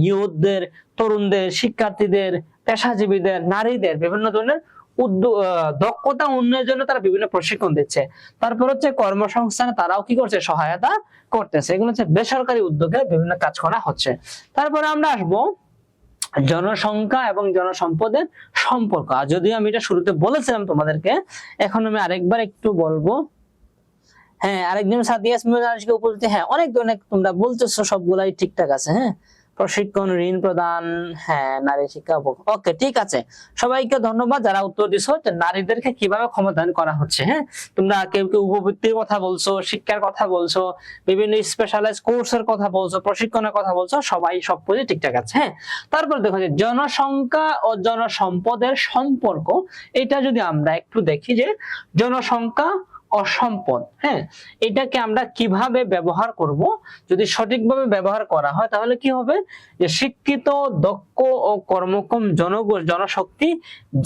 ইউথদের, তরুণদের, শিক্ষার্থীদের, পেশাজীবীদের, নারীদের বিভিন্ন ধরনের দক্ষতা উন্নয়নের জন্য তারা বিভিন্ন প্রশিক্ষণ দিচ্ছে। তারপর হচ্ছে কর্মসংস্থানে তারাও কি করছে, সহায়তা করতেছে। এগুলো হচ্ছে বেসরকারি উদ্যোগে বিভিন্ন কাজ করা হচ্ছে। তারপরে আমরা আসবো জনসংখ্যা এবং জনসম্পদের সম্পর্ক। আর যদিও আমি এটা শুরুতে বলেছিলাম তোমাদেরকে, এখন আমি আরেকবার একটু বলবো। হ্যাঁ, আরেকজন সাথী ইয়াসমিন উপস্থিত। হ্যাঁ, অনেক ধরনের তোমরা বলতেছো, সবগুলাই ঠিকঠাক আছে। হ্যাঁ, প্রশিক্ষণ, ঋণ প্রদান, হ্যাঁ নারী শিক্ষা। ওকে, ঠিক আছে, সবাইকে ধন্যবাদ যারা উত্তর দিছো। নারীদেরকে কিভাবে ক্ষমতায়ন করা হচ্ছে, হ্যাঁ তোমরা কেউ কেউ উপবৃত্তির কথা বলছো, শিক্ষার কথা বলছো, বিভিন্ন স্পেশালাইজ কোর্সের কথা বলছো, প্রশিক্ষণের কথা বলছো, সবাই সবকিছু ঠিকঠাক আছে। হ্যাঁ, তারপর দেখো যে জনসংখ্যা ও জনসম্পদের সম্পর্ক, এটা যদি আমরা একটু দেখি যে জনসংখ্যা অসম্পদ। হ্যাঁ, এটাকে আমরা কিভাবে ব্যবহার করব, যদি সঠিকভাবে ব্যবহার করা হয় তাহলে কি হবে, যে শিক্ষিত, দক্ষ ও কর্মক্ষম জনশক্তি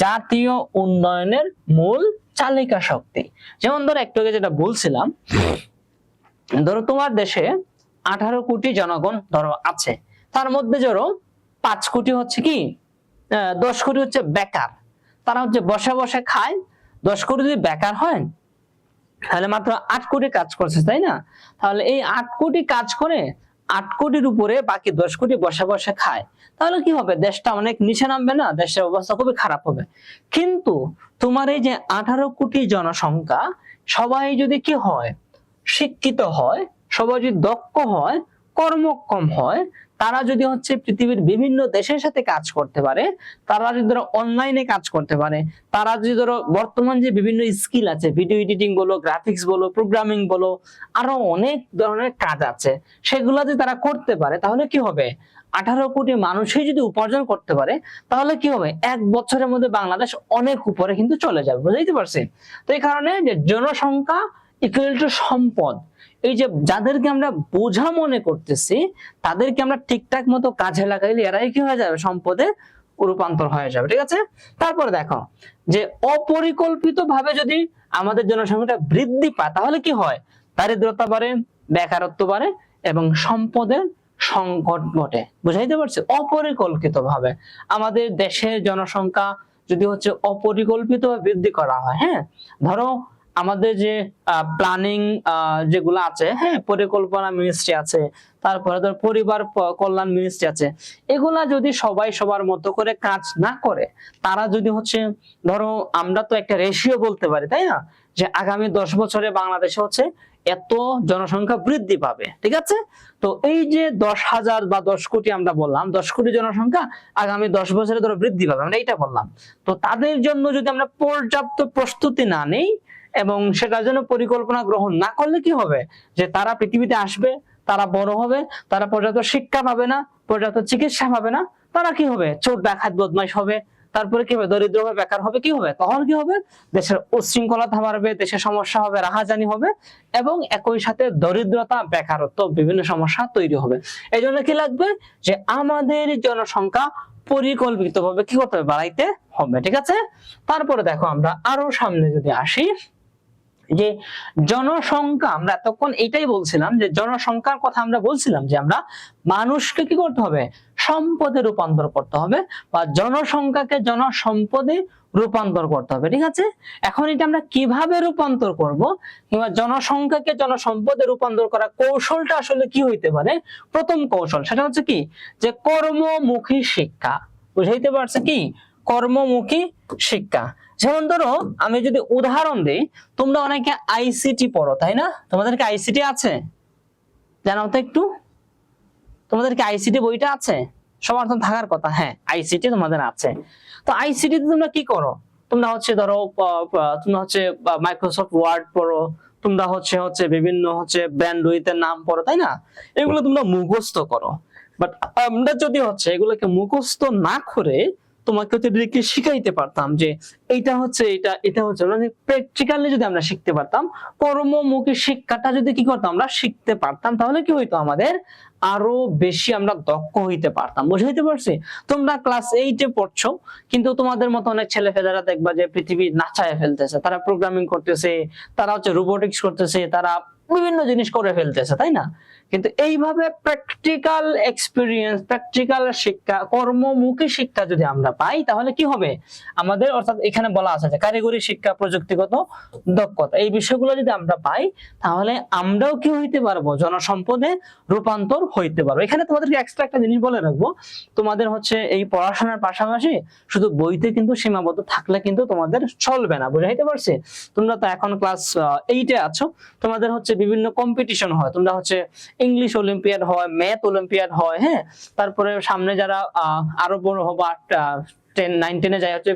জাতীয় উন্নয়নের মূল চালিকা শক্তি। যেমন ধরো একটু আগে যেটা বলছিলাম, ধরো তোমার দেশে 18 কোটি জনগণ ধরো আছে, তার মধ্যে ধরো 5 কোটি হচ্ছে কি 10 কোটি হচ্ছে বেকার, তারা হচ্ছে বসে বসে খায়। 10 কোটি যদি বেকার হয় তাহলে মাত্র 8 কোটি কাজ করছে, তাই না? তাহলে এই 8 কোটি কাজ করে 8 কোটির উপরে বাকি 10 কোটি বসে বসে খায়, তাহলে কি হবে, দেশটা অনেক নিচে নামবে না, দেশের অবস্থা খুবই খারাপ হবে। কিন্তু তোমার এই যে 18 কোটি জনসংখ্যা, সবাই যদি কি হয়, শিক্ষিত হয়, সবাই যদি দক্ষ হয়, কর্মক্ষম হয়, তারা যদি হচ্ছে পৃথিবীর বিভিন্ন দেশের সাথে কাজ করতে পারে, তারা যদি ধরো অনলাইনে কাজ করতে পারে, তারা যদি ধরো বর্তমান যে বিভিন্ন স্কিল আছে, ভিডিও এডিটিং বলো, গ্রাফিক্স বলো, প্রোগ্রামিং বলো, আরো অনেক ধরনের কাজ আছে, সেগুলো যদি তারা করতে পারে তাহলে কি হবে, 18 কোটি মানুষই যদি উপার্জন করতে পারে তাহলে কি হবে, 1 বছরের মধ্যে বাংলাদেশ অনেক উপরে কিন্তু চলে যাবে। বুঝতে পারছি? তো এই কারণে যে জনসংখ্যা ইকুয়াল টু সম্পদ, এই যে যাদেরকে আমরা বোঝা মনে করতেছি তাদেরকে আমরা ঠিকঠাক মতো কাজে লাগাইলে এরাই কি হয়ে যাবে, সম্পদে রূপান্তর হয়ে যাবে। ঠিক আছে? তারপরে দেখো যে অপরিকল্পিত ভাবে যদি আমাদের জনসংখ্যাটা বৃদ্ধি পায় তাহলে কি হয়, দারিদ্রতা বাড়ে, বেকারত্ব বাড়ে এবং সম্পদের সংকট ঘটে। বুঝাইতে পারছি? অপরিকল্পিত ভাবে আমাদের দেশের জনসংখ্যা যদি হচ্ছে অপরিকল্পিত বৃদ্ধি করা হয়, হ্যাঁ, ধরো আমাদের যে প্ল্যানিং যেগুলো আছে, হ্যাঁ, পরিকল্পনা মিনিস্ট্রি আছে, তারপরে ধর পরিবার কল্যাণ মিনিস্ট্রি আছে, এগুলা যদি সবাই সবার মতো করে কাজ না করে, তারা যদি হচ্ছে ধরো আমরা তো একটা রেশিও বলতে পারি, তাই না, যে আগামী 10 বছরে বাংলাদেশে হচ্ছে এত জনসংখ্যা বৃদ্ধি পাবে। ঠিক আছে? তো এই যে 10,000 বা 10 কোটি আমরা বললাম, 10 কোটি জনসংখ্যা আগামী 10 বছরে ধরো বৃদ্ধি পাবে, আমরা এইটা বললাম। তো তাদের জন্য যদি আমরা পর্যাপ্ত প্রস্তুতি না নেই এবং সেটার জন্য পরিকল্পনা গ্রহণ না করলে কি হবে, যে তারা পৃথিবীতে আসবে, তারা বড় হবে, তারা পর্যাপ্ত শিক্ষা পাবে না, পর্যাপ্ত চিকিৎসা পাবে না, তারা কি হবে, চোর ডাকাত বদমাইশ হবে, তারপরে কি হবে, দরিদ্র হবে, বেকার হবে, কি হবে, তখন কি হবে, দেশের উচ্ছৃঙ্খলতা বাড়বে, দেশের সমস্যা হবে, রাহাজানি হবে এবং একই সাথে দরিদ্রতা, বেকারত্ব, বিভিন্ন সমস্যা তৈরি হবে। এই জন্য কি লাগবে, যে আমাদের জনসংখ্যা পরিকল্পিতভাবে কি করতে হবে, বাড়াইতে হবে। ঠিক আছে? তারপরে দেখো আমরা আরো সামনে যদি আসি, যে জনসংখ্যা, আমরা এতক্ষণ এটাই বলছিলাম যে জনসংখ্যার কথা আমরা বলছিলাম যে আমরা মানুষকে কি করতে হবে, সম্পদে রূপান্তর করতে হবে বা জনসংখ্যাকে জনসম্পদে রূপান্তর করতে হবে। ঠিক আছে? এখন এটা আমরা কিভাবে রূপান্তর করব, কিংবা জনসংখ্যাকে জনসম্পদে রূপান্তর করা কৌশলটা আসলে কি হইতে পারে, প্রথম কৌশল সেটা হচ্ছে কি, যে কর্মমুখী শিক্ষা। বুঝাইতে পারছে? কি কর্মমুখী শিক্ষা। যেমন ধরো আমি যদি উদাহরণ দিই, তোমরা অনেকে আইসিটি পড়ো, তাই না? তোমাদেরকে আইসিটি আছে, জানাও তো একটু, তোমাদেরকে আইসিটি বইটা আছে? সবার তো থাকার কথা। হ্যাঁ, আইসিটি তোমাদের আছে। তো আইসিটি তে তোমরা কি করো, তোমরা হচ্ছে ধরো তোমরা হচ্ছে মাইক্রোসফট ওয়ার্ড পড়ো, তোমরা হচ্ছে বিভিন্ন হচ্ছে ব্যান্ডউইথের নাম পড়ো, তাই না? এগুলো তোমরা মুখস্থ করো। বাট আমরা যদি হচ্ছে এগুলোকে মুখস্থ না করে তোমাকে হচ্ছে ডিরেক্টলি শিখাইতে পারতাম যে এইটা হচ্ছে এটা হচ্ছে, মানে প্র্যাকটিক্যালি যদি আমরা শিখতে পারতাম, কর্মমুখী শিক্ষাটা যদি কি করতাম, আমরা শিখতে পারতাম, তাহলে কি হইতো, আমাদের আরো বেশি আমরা দক্ষ হইতে পারতাম। বুঝাইতে পারছি? তোমরা ক্লাস 8 এ পড়ছো, কিন্তু তোমাদের মতো অনেক ছেলেপেলেরা দেখবা যে পৃথিবী নাচায় ফেলতেছে, তারা প্রোগ্রামিং করতেছে, তারা হচ্ছে রোবোটিক্স করতেছে, তারা বিভিন্ন জিনিস করে ফেলতেছে, তাই না? কিন্তু এইভাবে প্র্যাকটিক্যাল এক্সপিরিয়েন্স, প্র্যাকটিক্যাল শিক্ষা, কর্মমুখী শিক্ষা যদি আমরা পাই তাহলে কি হবে আমাদের, অর্থাৎ এখানে বলা আছে যে কারিগরি শিক্ষা, প্রযুক্তিগত দক্ষতা, এই বিষয়গুলো যদি আমরা পাই তাহলে আমরাও কি হইতে পারবো, জনসম্পদে রূপান্তর হইতে পারবো। এখানে তোমাদেরকে এক্সট্রা একটা জিনিস বলে রাখবো, তোমাদের হচ্ছে এই পড়াশোনার পাশাপাশি শুধু বইতে কিন্তু সীমাবদ্ধ থাকলে কিন্তু তোমাদের চলবে না। বুঝাইতে পারছি? তোমরা তো এখন ক্লাস 8 এ আছো, তোমাদের হচ্ছে বিভিন্ন কম্পিটিশন হয়, তোমরা হচ্ছে ইংলিশ অলিম্পিয়াড হয়, ম্যাথ অলিম্পিয়াড হয়, হ্যাঁ, তারপরে সামনে যারা আরো বড় হবা 10, 9, 10 এ যাই হচ্ছে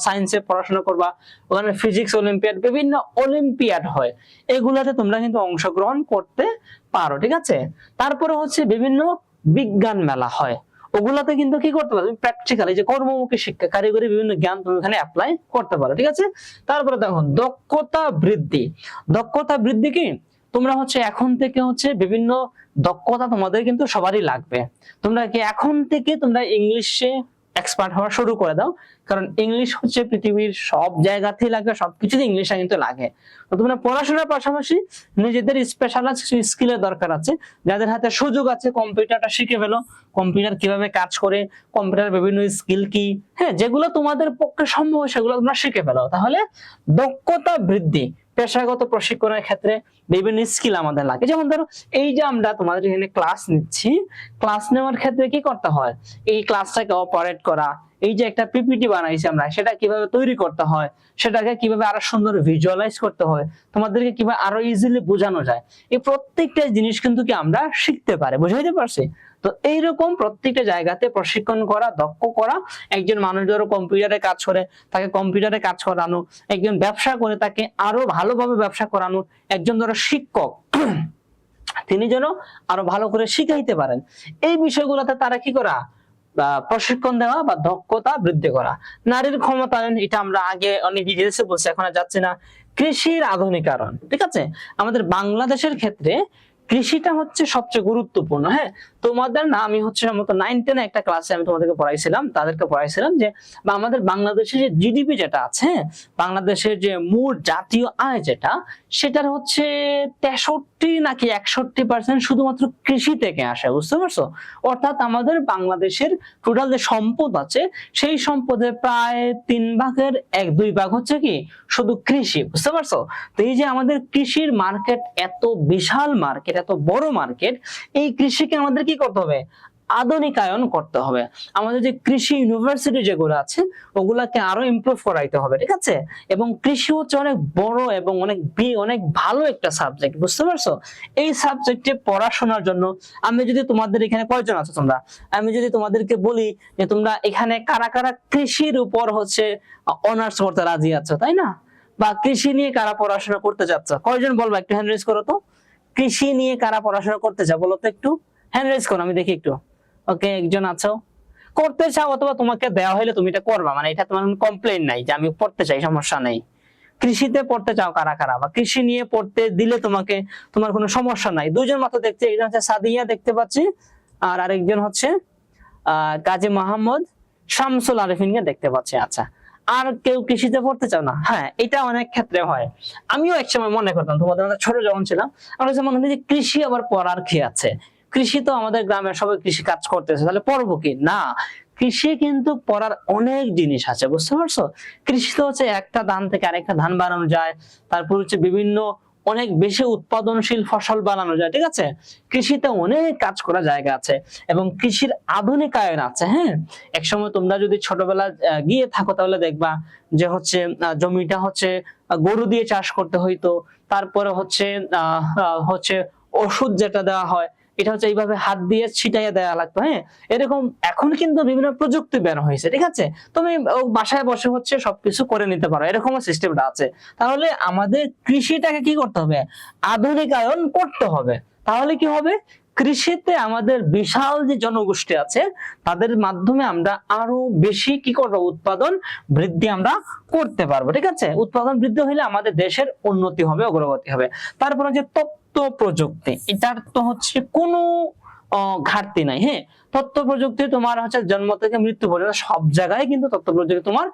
সায়েন্সে পড়াশোনা করবা, ওখানে ফিজিক্স অলিম্পিয়াড, বিভিন্ন অলিম্পিয়াড হয়, এগুলাতে তোমরা কিন্তু অংশগ্রহণ করতে পারো। ঠিক আছে? তারপরে হচ্ছে বিভিন্ন বিজ্ঞান মেলা হয়, ওগুলাতে কিন্তু কি করতে পারো, প্র্যাকটিক্যালি যে কর্মমুখী শিক্ষা, কারিগরি বিভিন্ন জ্ঞান তুমি এখানে অ্যাপ্লাই করতে পারো, ঠিক আছে। তারপরে দেখো দক্ষতা বৃদ্ধি। দক্ষতা বৃদ্ধি কি, তোমরা হচ্ছে এখন থেকে হচ্ছে বিভিন্ন দক্ষতা তোমাদের কিন্তু সবারই লাগবে। তোমরা কি এখন থেকে তোমরা ইংলিশে এক্সপার্ট হওয়া শুরু করে দাও, কারণ ইংলিশ হচ্ছে পৃথিবীর সব জায়গাতেই লাগে, সবকিছুতে ইংলিশটা কিন্তু লাগে। তো তোমরা পড়াশোনার পাশাপাশি নিজেদের স্পেশালাইজ স্কিলের দরকার আছে। যাদের হাতে সুযোগ আছে কম্পিউটারটা শিখে ফেলো, কম্পিউটার কিভাবে কাজ করে, কম্পিউটার বিভিন্ন স্কিল কি, হ্যাঁ, যেগুলো তোমাদের পক্ষে সম্ভব সেগুলো তোমরা শিখে ফেলো। তাহলে দক্ষতা বৃদ্ধি, পেশাগত প্রশিক্ষণের ক্ষেত্রে বিভিন্ন স্কিল আমাদের লাগে। যেমন ধরো এই যে আমরা তোমাদের এখানে ক্লাস নিচ্ছি, ক্লাস নেওয়ার ক্ষেত্রে কি করতে হয়, এই ক্লাসটাকে অপারেট করা, এই যে একটা পিপিটি বানাইছি আমরা, সেটা কিভাবে তৈরি করতে হয়, সেটাকে কিভাবে আরো সুন্দর ভিজুয়ালাইজ করতে হয়, তোমাদেরকে কিভাবে আরো ইজিলি বোঝানো যায়, এই প্রত্যেকটা জিনিস কিন্তু কি আমরা শিখতে পারি, বুঝাইতে পারছি। তো এইরকম প্রত্যেকটা জায়গাতে প্রশিক্ষণ করা, দক্ষ করা। একজন মানুষ ধরো কম্পিউটারে কাজ করে, তাকে কম্পিউটারে কাজ করানো, একজন ব্যবসা করে তাকে আরো ভালোভাবে ব্যবসা করানো, একজন ধরো শিক্ষক তিনি যেন আরো ভালো করে শিখাইতে পারেন, এই বিষয়গুলোতে তারা কি করা, প্রশিক্ষণ দেওয়া বা দক্ষতা বৃদ্ধি করা। নারীর ক্ষমতায়ন, এটা আমরা আগে অনেক ডিটেইলসে বলছি, এখন আর যাচ্ছি না। কৃষির আধুনিকরণ, ঠিক আছে। আমাদের বাংলাদেশের ক্ষেত্রে কৃষিটা হচ্ছে সবচেয়ে গুরুত্বপূর্ণ। হ্যাঁ, তোমাদের না আমি হচ্ছে সম্ভবত 9-10 একটা ক্লাসে আমি তোমাদেরকে পড়াইছিলাম, তাদেরকে পড়াইছিলাম যে বা আমাদের বাংলাদেশের যে জিডিপি যেটা আছে, বাংলাদেশের যে মোট জাতীয় আয় যেটা, সেটার হচ্ছে 63 নাকি 61% শুধুমাত্র কৃষি থেকে আসে, বুঝতে পারছো। অর্থাৎ আমাদের বাংলাদেশের টোটাল যে সম্পদ আছে, সেই সম্পদের প্রায় 3/1/2 হচ্ছে কি শুধু কৃষি, বুঝতে পারছো। তো এই যে আমাদের কৃষির মার্কেট, এত বিশাল মার্কেট, এত বড় মার্কেট, এই কৃষিকে আমাদের কি করতে হবে, আধুনিকায়ন করতে হবে। আমাদের যে কৃষি ইউনিভার্সিটি যেগুলো আছে ওগুলাকে আরো ইমপ্রুভ করাইতে হবে, ঠিক আছে। এবং কৃষি হচ্ছে অনেক বড় এবং অনেক ভালো একটা সাবজেক্ট, বুঝতে পারছো। এই সাবজেক্টে পড়াশোনার জন্য আমি যদি তোমাদের এখানে কয়জন আছো তোমরা, আমি যদি তোমাদেরকে বলি যে তোমরা এখানে কারা কারা কৃষির উপর হচ্ছে অনার্স করতে রাজি আছো, তাই না, বা কৃষি নিয়ে কারা পড়াশোনা করতে চাচ্ছ, কয়জন বলবা, একটু হ্যান্ড রেজ করো তো। কৃষি নিয়ে কারা পড়াশোনা করতে চাও বলো তো, একটু হ্যান্ড রেজ করো, আমি দেখি একটু। ওকে, একজন আছো, করতে চাও, অথবা তোমাকে দেওয়া হলে তুমি এটা করবা, মানে এটা তোমার কমপ্লেইন নাই যে আমি পড়তে চাই, সমস্যা নেই। কৃষিতে পড়তে চাও কারা কারা, বা কৃষি নিয়ে পড়তে দিলে তোমাকে, তোমার কোনো সমস্যা নাই। দুজন মাত্র দেখছি, একজন হচ্ছে সাদিয়া দেখতে পাচ্ছি, আর আরেকজন হচ্ছে কাজী মোহাম্মদ শামসুল আরিফিনকে দেখতে পাচ্ছি। আচ্ছা, আর কেউ কৃষিতে পড়তে চাও না? হ্যাঁ, এটা অনেক ক্ষেত্রে হয়। আমিও একসময় মনে করতাম, তোমাদের মধ্যে ছোট যখন ছিলাম, আমার কাছে মনে হতো যে কৃষি আবার পড়ার কি আছে, কৃষি তো আমাদের গ্রামের সবাই কৃষি কাজ করতেছে, তাহলে পড়বো কি না। কৃষি কিন্তু পড়ার অনেক জিনিস আছে, বুঝতে পারছো। কৃষি তো হচ্ছে একটা ধান থেকে আরেকটা ধান বানানো যায়, তারপর হচ্ছে বিভিন্ন অনেক বেশি উৎপাদনশীল ফসল বানানো যায়, ঠিক আছে। কৃষিতে অনেক কাজ করা জায়গা আছে এবং কৃষির আধুনিকায়ন আছে। হ্যাঁ, একসময় তোমরা যদি ছোটবেলা গিয়ে থাকো তাহলে দেখবা যে হচ্ছে জমিটা হচ্ছে গরু দিয়ে চাষ করতে হইতো, তারপরে হচ্ছে হচ্ছে ওষুধ যেটা দেওয়া হয় এটা হচ্ছে এইভাবে হাত দিয়ে ছিটাইয়া দেওয়া লাগতো। হ্যাঁ, এরকম এখন কিন্তু বিভিন্ন প্রযুক্তি বের হয়েছে, ঠিক আছে। তুমি বাসায় বসে হচ্ছে সবকিছু করে নিতে পারো, এরকম সিস্টেমটা আছে। তাহলে আমাদের কৃষিটাকে কি করতে হবে, আধুনিকায়ন করতে হবে। তাহলে কি হবে, কৃষিতে আমাদের বিশাল যে জনগোষ্ঠী আছে তাদের মাধ্যমে আমরা আরো বেশি কি করবো, উৎপাদন বৃদ্ধি আমরা করতে পারবো, ঠিক আছে। উৎপাদন বৃদ্ধি হলে আমাদের দেশের উন্নতি হবে, অগ্রগতি হবে। তারপরে যে তথ্য প্রযুক্তি, এটার তো হচ্ছে কোনো ঘাটতি নাই। হ্যাঁ, তথ্য প্রযুক্তি তোমার হচ্ছে জন্ম থেকে মৃত্যু পর্যন্ত সব জায়গায় কিন্তু তথ্য প্রযুক্তি তোমার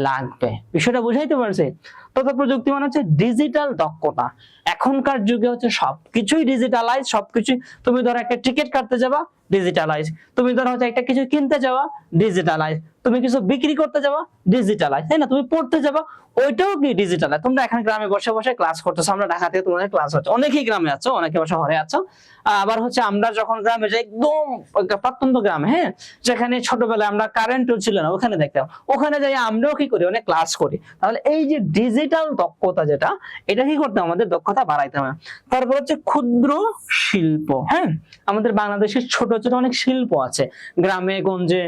লাগবে, বিষয়টা বুঝাইতে পারছি। তথ্য প্রযুক্তি মানে হচ্ছে ডিজিটাল দক্ষতা। এখনকার যুগে হচ্ছে সবকিছুই ডিজিটালাইজ, সবকিছুই। তুমি ধরো একটা টিকিট কাটতে যাবা, ডিজিটালাইজ। তুমি ধরো হচ্ছে একটা কিছু কিনতে যাওয়া, ডিজিটালাইজ। তুমি কিছু বিক্রি করতে যাবা, ডিজিটালাইজ, তাই না। তুমি পড়তে যাবা, ওইটাও কি ডিজিটালাইজ। তোমরা এখন গ্রামে বসে বসে ক্লাস করতেছো, আমরা ঢাকা থেকে তোমাদের ক্লাস হচ্ছে, অনেকেই গ্রামে আছো, অনেকে শহরে আছো। আবার হচ্ছে আমরা যখন গ্রামে যাই, একদম প্রত্যন্ত গ্রামে, হ্যাঁ, যেখানে ছোটবেলায় আমরা কারেন্টও ছিল না, ওখানে দেখতাম, ওখানে যাই আমরাও কি করি, অনেক ক্লাস করি। তাহলে এই যে ডিজিটাল দক্ষতা যেটা, এটা কি করতে হবে, আমাদের দক্ষতা বাড়াইতে হবে। তারপর হচ্ছে ক্ষুদ্র শিল্প। হ্যাঁ, আমাদের বাংলাদেশের ছোট ছোট অনেক শিল্প আছে, গ্রামে গঞ্জে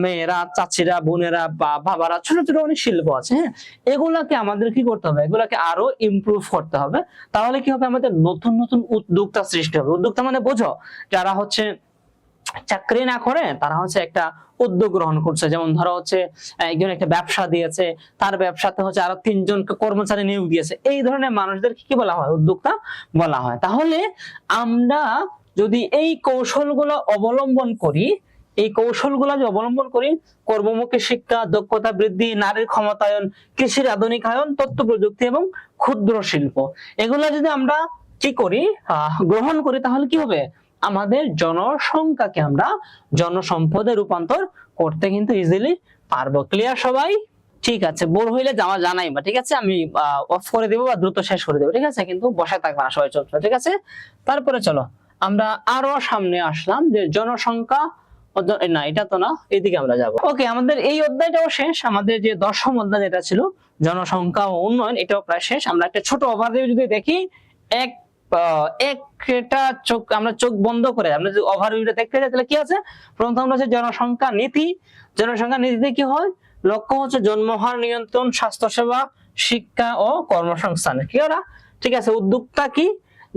মেয়েরা, চাচিরা, বোনেরা বা বাবারা, ছোট ছোট অনেক শিল্প আছে। হ্যাঁ, এগুলাকে আমাদের কি করতে হবে, এগুলাকে আরো ইমপ্রুভ করতে হবে। তাহলে কি হবে, আমাদের নতুন নতুন উদ্যোক্তা সৃষ্টি হবে। উদ্যোক্তা মানে বোঝো, যারা হচ্ছে চাকরি না করে তারা হচ্ছে একটা উদ্যোগ গ্রহণ করছে, যেমন ধরো হচ্ছে একজন একটা ব্যবসা দিয়েছে, তার ব্যবসাতে হচ্ছে আরো 3 জন কর্মচারী নিয়োগ দিয়েছে, এই ধরনের মানুষদের কি বলা হয়? উদ্যোক্তা বলা হয়। তাহলে আমরা যদি এই কৌশলগুলো অবলম্বন করি, এই কৌশলগুলো যে অবলম্বন করি, কর্মমুখী শিক্ষা, দক্ষতা বৃদ্ধি, নারীর ক্ষমতায়ন, কৃষির আধুনিকায়ন, তথ্য প্রযুক্তি এবং ক্ষুদ্র শিল্প, এগুলা যদি আমরা কি করি, গ্রহণ করি, তাহলে কি হবে? আমাদের জনসংখ্যাকে আমরা জনসম্পদে রূপান্তর করতে কিন্তু ইজিলি পারবো। ক্লিয়ার সবাই? ঠিক আছে, বোর হইলে যাওয়া জানাইবা, ঠিক আছে? আমি অফ করে দেবো বা দ্রুত শেষ করে দেবো, ঠিক আছে? কিন্তু বসে থাকবা না সবাই, চলছে, ঠিক আছে? তারপরে চলো আমরা আরো সামনে আসলাম, যে জনসংখ্যা, না এটা তো না, এদিকে আমরা যাব। ওকে, আমাদের এই অধ্যায়টাও শেষ। আমাদের যে 10ম অধ্যায় যেটা ছিল জনসংখ্যা ও উন্নয়ন, এটাও প্রায় শেষ। আমরা একটা ছোট ওভারভিউ যদি দেখি, একটা আমরা চোখ বন্ধ করে আমরা যদি ওভারভিউটা দেখতে যাই, তাহলে কি আছে? প্রথম হচ্ছে জনসংখ্যা নীতি। জনসংখ্যা নীতিতে কি হয়? লক্ষ্য হচ্ছে জন্মহার নিয়ন্ত্রণ, স্বাস্থ্যসেবা, শিক্ষা ও কর্মসংস্থান। কি ওরা? ঠিক আছে। উদ্যোগটা কি?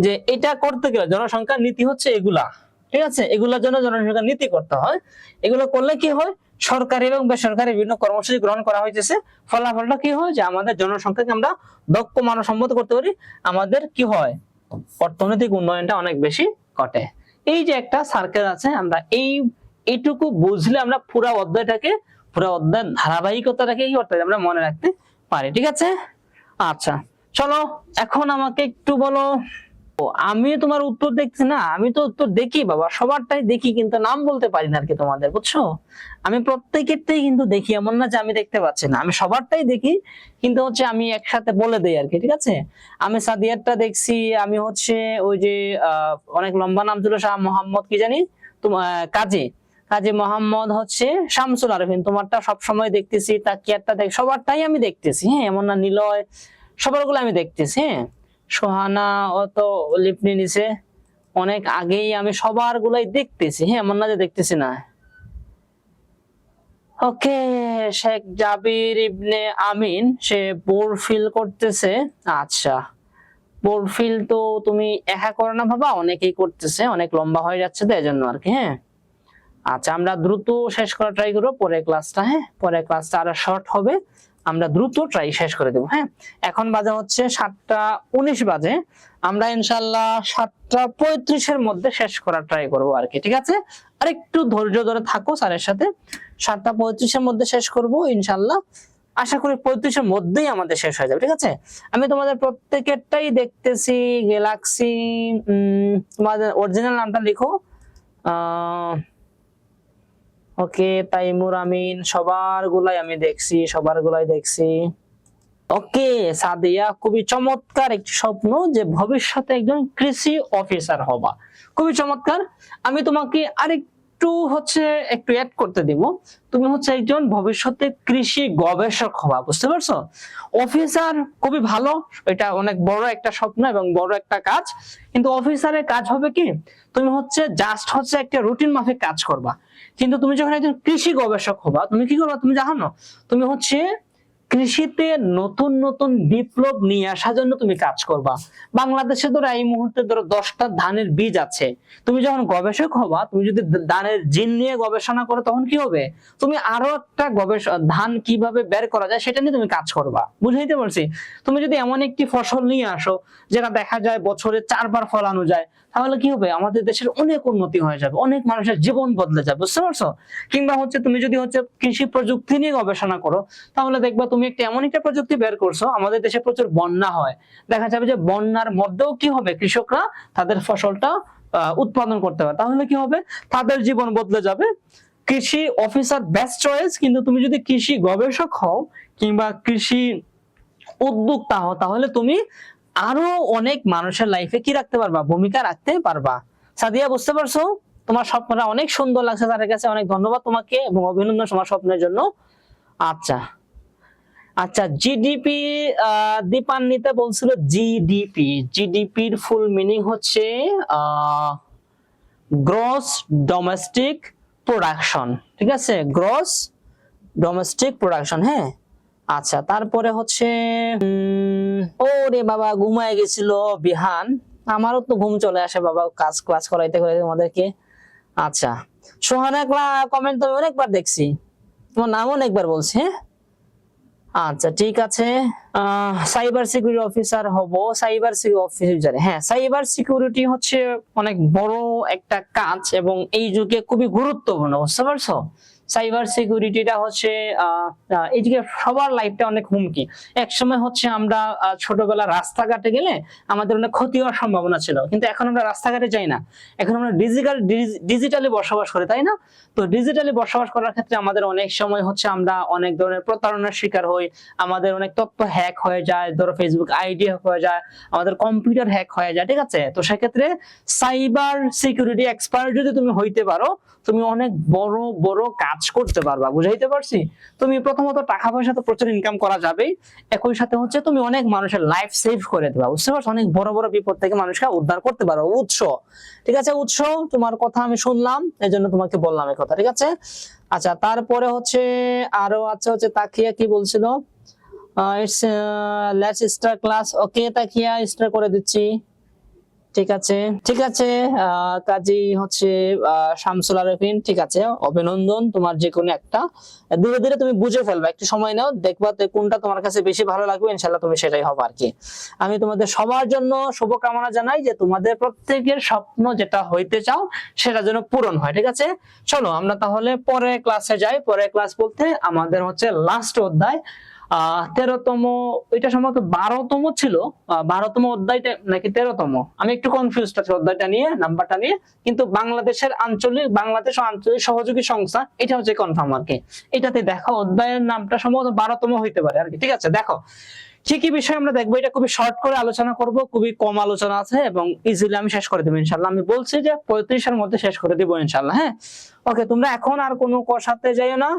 যে এটা করতে গেলে জনসংখ্যা নীতি হচ্ছে এগুলা, ঠিক আছে? এগুলোর জন্য জনসংখ্যা নীতি করতে হয়। এগুলো করলে কি হয়? সরকারি এবং বেসরকারি বিভিন্ন কর্মসূচি গ্রহণ করা হয়েছে। ফলাফলটা কি হয়? যে আমাদের জনসংখ্যাকে আমরা দক্ষ মানসম্মত করতে পারি, আমাদের কি হয়? অর্থনৈতিক উন্নয়নটা অনেক বেশি ঘটে। এই যে একটা সার্কেল আছে, আমরা এইটুকু বুঝলে আমরা পুরো অধ্যায়ের ধারাবাহিকতাটাকে কি করতে পারি? আমরা মনে রাখতে পারি, ঠিক আছে? আচ্ছা, চলো এখন আমাকে একটু বলো। আমি তোমার উত্তর দেখছি না, আমি তো উত্তর দেখি বাবা, সবারটাই দেখি, কিন্তু নাম বলতে পারি না আর কি তোমাদের, বুঝছো? আমি প্রত্যেকেরটাই কিন্তু দেখি, এমন না যে আমি দেখতে পাচ্ছি না, আমি সবারটাই দেখি, কিন্তু হচ্ছে আমি একসাথে বলে দেই আর কি, ঠিক আছে? আমি সাদিয়ারটা দেখছি, আমি হচ্ছে ওই যে অনেক লম্বা নাম ছিল, শাহ মোহাম্মদ কি জানি, তোমার কাজী মোহাম্মদ হচ্ছে শামসুল আরফিন, তোমারটা সবসময় দেখতেছি, তাকিয়ারটা সবারটাই আমি দেখতেছি, হ্যাঁ, এমন না, নিলয়, সবারগুলো আমি দেখতেছি, হ্যাঁ। সোহানা অত লিপনি নিছে অনেক আগেই, আমি সবার গুলাই দেখতেছি, হ্যাঁ, এমন না যে দেখতেছি না। ওকে, শেখ জাবির ইবনে আমিন, সে বোর ফিল করতেছে। আচ্ছা, বোর ফিল তো তুমি একা করো না বাবা, অনেকেই করতেছে, অনেক লম্বা হয়ে যাচ্ছে তো এজন্য আর কি, হ্যাঁ। আচ্ছা, আমরা দ্রুত শেষ করা ট্রাই করবো পরের ক্লাসটা, হ্যাঁ, পরের ক্লাসটা আরো শর্ট হবে, আমরা দ্রুত শেষ করে দেবো, হ্যাঁ। এখন বাজে হচ্ছে 7টা 19 বাজে, আমরা ইনশাল্লাহ 7টা 35-এর মধ্যে শেষ করার ট্রাই করবো আর কি, ঠিক আছে? আর একটু ধৈর্য ধরে থাকো স্যারের সাথে, 7টা 35-এর মধ্যে শেষ করবো ইনশাল্লাহ। আশা করি 35-এর মধ্যেই আমাদের শেষ হয়ে যাবে, ঠিক আছে? আমি তোমাদের প্রত্যেকেরটাই দেখতেছি। গ্যালাক্সি, তোমাদের অরিজিনাল নামটা লিখো। ওকে, তাইমুর আমিন, সবার গুলাই আমি দেখছি, ওকে, সাদিয়া, খুবই চমৎকার একটি স্বপ্ন যে ভবিষ্যতে একজন কৃষি অফিসার হবা, খুবই চমৎকার। আমি তোমাকে আরেকটু একটু অ্যাড করতে দিব, তুমি হচ্ছে একজন ভবিষ্যতে কৃষি গবেষক হবা, বুঝতে পারছো? অফিসার খুবই ভালো, এটা অনেক বড় একটা স্বপ্ন এবং বড় একটা কাজ, কিন্তু অফিসারের কাজ হবে কি, তুমি জাস্ট একটা রুটিন মাফিক কাজ করবা। কিন্তু তুমি যখন একজন কৃষি গবেষক হবা, তুমি কি করবা? তুমি জানো, তুমি কৃষিতে নতুন নতুন বিপ্লব নিয়ে আসার জন্য তুমি কাজ করবা। বাংলাদেশে ধরো এই মুহূর্তে ধরো 10টা ধানের বীজ আছে, তুমি যখন গবেষক হবা, তুমি যদি ধানের জিন নিয়ে গবেষণা করো, তখন কি হবে? তুমি আরো একটা ধান কিভাবে বের করা যায় সেটা নিয়ে তুমি কাজ করবা, বুঝাইতে পারছি? তুমি যদি এমন একটি ফসল নিয়ে আসো যেটা দেখা যায় বছরে 4বার ফলানো যায়, তাহলে কি হবে? আমাদের দেশের অনেক উন্নতি হয়ে যাবে, অনেক মানুষের জীবন বদলে যাবে, বুঝতে পারছো? কিংবা তুমি যদি কৃষি প্রযুক্তি নিয়ে গবেষণা করো, তাহলে দেখবা তুমি এমন একটা প্রযুক্তি বের করছো, আমাদের দেশে প্রচুর বন্যা হয়, দেখা যাবে যে বন্যার মধ্যেও কি হবে, কৃষকরা তাদের ফসলটা উৎপাদন করতে পারে, তাহলে কি হবে? তাদের জীবন বদলে যাবে। কৃষি অফিসার বেস্ট চয়েস, কিন্তু তুমি যদি কৃষি গবেষক হও কিংবা কৃষি উদ্যোক্তা হও, তাহলে তুমি আরো অনেক মানুষের লাইফে কি রাখতে পারবা? ভূমিকা রাখতে পারবা। সাদিয়া, বুঝতে পারছো? তোমার স্বপ্নটা অনেক সুন্দর লাগছে, তার কাছে অনেক ধন্যবাদ তোমাকে এবং অভিনন্দন তোমার স্বপ্নের জন্য। আচ্ছা আচ্ছা, জিডিপি, দীপান্বিতা বলছিল জিডিপির ফুল মিনিং হচ্ছে গ্রস ডোমেস্টিক প্রোডাকশন, ঠিক আছে? গ্রস ডোমেস্টিক প্রোডাকশন, হ্যাঁ। আচ্ছা, তারপরে ওরে বাবা, ঘুমায় গেছিল বিহান, আমারও তো ঘুম চলে আসে বাবা, ক্লাস করাইতে তোমাদেরকে। আচ্ছা, সোহানা কমেন্ট তো অনেকবার দেখছি, তোমার নাম অনেকবার বলছে। আচ্ছা ঠিক আছে, সাইবার সিকিউরিটি অফিসার হব, সাইবার সিকিউরিটি অফিসার, হ্যাঁ সাইবার সিকিউরিটি হচ্ছে অনেক বড় একটা কাজ এবং এই যুগে খুবই গুরুত্বপূর্ণ, বুঝতে পারছো? সাইবার সিকিউরিটিটা হচ্ছে এই যুগে সবার লাইফটা অনেক হুমকি। এক সময় হচ্ছে আমরা ছোটবেলা রাস্তাঘাটে গেলে আমাদের অনেক ক্ষতি হওয়ার সম্ভাবনা ছিল, কিন্তু এখন আমরা রাস্তাঘাটে যাই না, এখন আমরা ডিজিটালি বসবাস করি, তাই না? তো ডিজিটালি বসবাস করার ক্ষেত্রে আমাদের অনেক সময় হচ্ছে আমরা অনেক ধরনের প্রতারণার শিকার হই, আমাদের অনেক তথ্য হ্যাক হয়ে যায়, ধরো ফেসবুক আইডি হ্যাক হয়ে যায়, আমাদের কম্পিউটার হ্যাক হয়ে যায়, ঠিক আছে? তো সেক্ষেত্রে সাইবার সিকিউরিটি এক্সপার্ট যদি তুমি হইতে পারো, তুমি অনেক বড় বড় কাজ করতে পারবা, বুঝাইতে পারছি? তুমি প্রথমত টাকা পয়সা তো প্রচুর ইনকাম করা যাবেই, একই সাথে হচ্ছে তুমি অনেক মানুষের লাইফ সেভ করে দেবা, বুঝতে পারছো? অনেক বড় বড় বিপদ থেকে মানুষকে উদ্ধার করতে পারো। উৎস, ঠিক আছে, উৎস তোমার কথা আমি শুনলাম, এই জন্য তোমাকে বললাম এই কথা, ঠিক আছে? আচ্ছা তারপরে হচ্ছে আরো আছে হচ্ছে তাকিয়া কি বলছিল, it's let's start class, okay Takiya start করে দিচ্ছি, ঠিক আছে ঠিক আছে। কাজী হচ্ছে শামসুল আরেফিন, ঠিক আছে, অভিনন্দন, তোমার যে কোনো একটা ধীরে ধীরে তুমি বুঝে ফেলবা, একটু সময় নাও, দেখবা কোনটা তোমার কাছে বেশি ভালো লাগবে, ইনশাআল্লাহ তুমি সেটাই হবে আর কি। আমি তোমাদের সবার জন্য শুভকামনা জানাই যে তোমাদের প্রত্যেকের স্বপ্ন যেটা হইতে চাও সেটা যেন পূরণ হয়, ঠিক আছে? চলো আমরা তাহলে পরে ক্লাসে যাই। পরে ক্লাস বলতে আমাদের হচ্ছে লাস্ট অধ্যায় 13তম, এটা সম্ভবত 12তম ছিল, 12তম অধ্যায়টা নাকি 13তম, আমি একটু কনফিউজ আছি অধ্যায়টা নিয়ে, নাম্বারটা নিয়ে, কিন্তু বাংলাদেশ ও আঞ্চলিক সহযোগী সংস্থা, এটা হচ্ছে কনফার্ম আর কি। এটাতে দেখো অধ্যায়ের নামটা সম্ভবত 12তম হইতে পারে আর কি, ঠিক আছে? দেখো কি কি বিষয় আমরা দেখবো, এটা খুবই শর্ট করে আলোচনা করব, খুবই কম আলোচনা আছে এবং ইজিলি আমি শেষ করে দেবো ইনশাআল্লাহ। আমি বলছি যে 35-এর মধ্যে শেষ করে দেবো ইনশাআল্লাহ, হ্যাঁ? ওকে, তোমরা এখন আর কোনো সাথে যাইও না,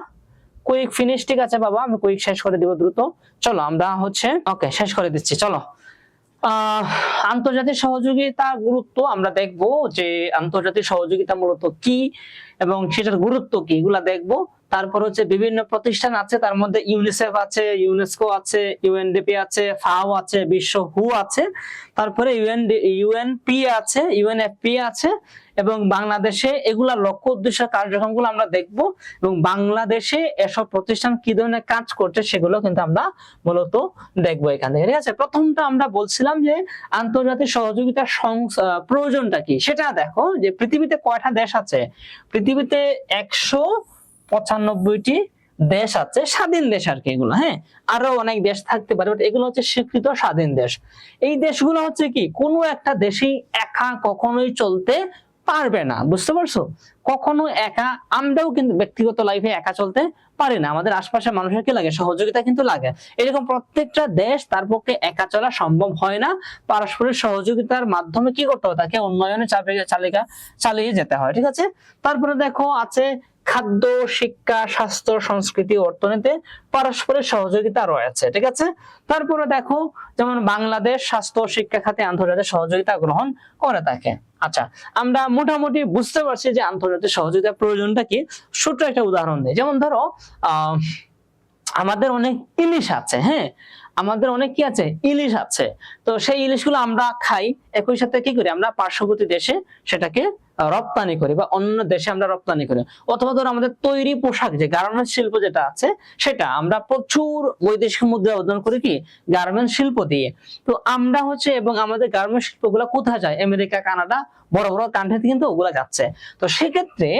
কুইক ফিনিশ, ঠিক আছে বাবা, আমি কুইক শেষ করে দিব দ্রুত। চলো আমরা হচ্ছে ওকে শেষ করে দিচ্ছি। চলো আন্তর্জাতিক সহযোগিতা গুরুত্ব আমরা দেখব, যে আন্তর্জাতিক সহযোগিতা মূলত কি এবং সেটার গুরুত্ব কি, এগুলা দেখবো। তারপর হচ্ছে বিভিন্ন প্রতিষ্ঠান আছে, তার মধ্যে ইউনিসেফ আছে, ইউনেস্কো আছে, ইউএনডিপি আছে, ফাও আছে, বিশ্ব হু আছে, তারপরে ইউএনপি আছে, ইউএনএফপি আছে, এবং বাংলাদেশে এগুলা লক্ষ্য উদ্দেশ্য কার্যক্রমগুলো আমরা দেখব, এবং বাংলাদেশে এসব প্রতিষ্ঠান কি ধরনের কাজ করছে সেগুলো কিন্তু আমরা মূলত দেখবো এখান থেকে, ঠিক আছে? প্রথমটা আমরা বলছিলাম যে আন্তর্জাতিক সহযোগিতার প্রয়োজনটা কি, সেটা দেখো যে পৃথিবীতে কয়টা দেশ আছে। পৃথিবীতে 195টি দেশ আছে, স্বাধীন দেশ আর কি এগুলো, হ্যাঁ? আরো অনেক দেশ থাকতে পারে, বাট এগুলো হচ্ছে স্বীকৃত স্বাধীন দেশ। এই দেশগুলো হচ্ছে কি কোনো একটা দেশই একা কখনোই চলতে পারবে না, বুঝতে পারছো? কখনো একা, আমরাও কিন্তু ব্যক্তিগত লাইফে একা চলতে পারি না, আমাদের আশপাশের মানুষের কি লাগে, সহযোগিতা কিন্তু লাগে। এরকম প্রত্যেকটা দেশ তার পক্ষে একা চলা সম্ভব হয় না, পারস্পরিক সহযোগিতার মাধ্যমে কি করতে হয়, তাকে উন্নয়নে চালিয়ে যেতে হয়, ঠিক আছে? তারপরে দেখো আছে খাদ্য, শিক্ষা, স্বাস্থ্য, সংস্কৃতি, অর্থনীতি পারস্পরিক সহযোগিতা রয়েছে, ঠিক আছে? তারপরে দেখো যেমন বাংলাদেশ স্বাস্থ্য ও শিক্ষা খাতে আন্তর্জাতিক সহযোগিতা গ্রহণ করে থাকে। আচ্ছা, আমরা মোটামুটি বুঝতে পারছি যে আন্তর্জাতিক সহযোগিতার প্রয়োজনটা কি। ছোট্ট একটা উদাহরণ দিই, যেমন ধরো আমাদের অনেক ইলিশ আছে, হ্যাঁ, আমাদের অনেক কি আছে, ইলিশ আছে। তো সেই ইলিশগুলো আমরা খাই, একই সাথে কি করি, আমরা পার্শ্ববর্তী দেশে সেটাকে রপ্তানি করি বা অন্য দেশে আমরা রপ্তানি করি। অথবা ধরো আমাদের তৈরি পোশাক, যে গার্মেন্টস শিল্প যেটা আছে, সেটা আমরা প্রচুর বৈদেশিক মুদ্রা অর্জন করি কি, গার্মেন্টস শিল্প দিয়ে। তো আমরা হচ্ছে, এবং আমাদের গার্মেন্টস শিল্পগুলো কোথায় যায়, আমেরিকা, কানাডা, বড় বড় কান্ট্রিতে কিন্তু ওগুলা যাচ্ছে। তো সেক্ষেত্রে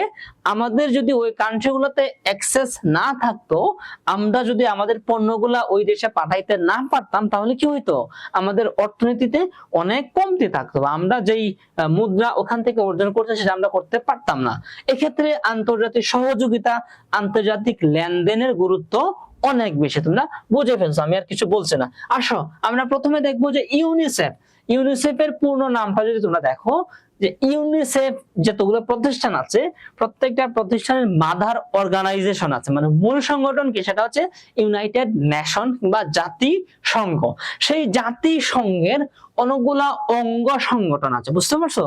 আমাদের যদি ওই কান্ট্রিগুলোতে অ্যাক্সেস না থাকতো, আমরা যদি আমাদের পণ্যগুলা ওই দেশে পাঠাইতে না পারতাম, তাহলে কি হইতো, আমাদের অর্থনীতিতে অনেক কমতি থাকতো, আমরা যেই মুদ্রা ওখান থেকে অর্জন করতে সেটা আমরা করতে পারতাম না। এক্ষেত্রে আন্তর্জাতিক সহযোগিতা, আন্তর্জাতিক লেনদেনের গুরুত্ব অনেক বেশি, তোমরা বুঝে ফেলছো, আমি আর কিছু বলছি না। আসো আমরা প্রথমে দেখবো যে ইউনিসেফ। ইউনিসেফের পূর্ণ নামটা যদি তোমরা দেখো, যে ইউনিসেফ যতগুলো প্রতিষ্ঠান আছে, প্রত্যেকটা প্রতিষ্ঠানের মাদার অর্গানাইজেশন আছে, মানে মূল সংগঠন কি, সেটা হচ্ছে ইউনাইটেড নেশন বা জাতিসংঘ। সেই জাতিসংঘের অনেকগুলা অঙ্গ সংগঠন আছে, বুঝতে পারছো?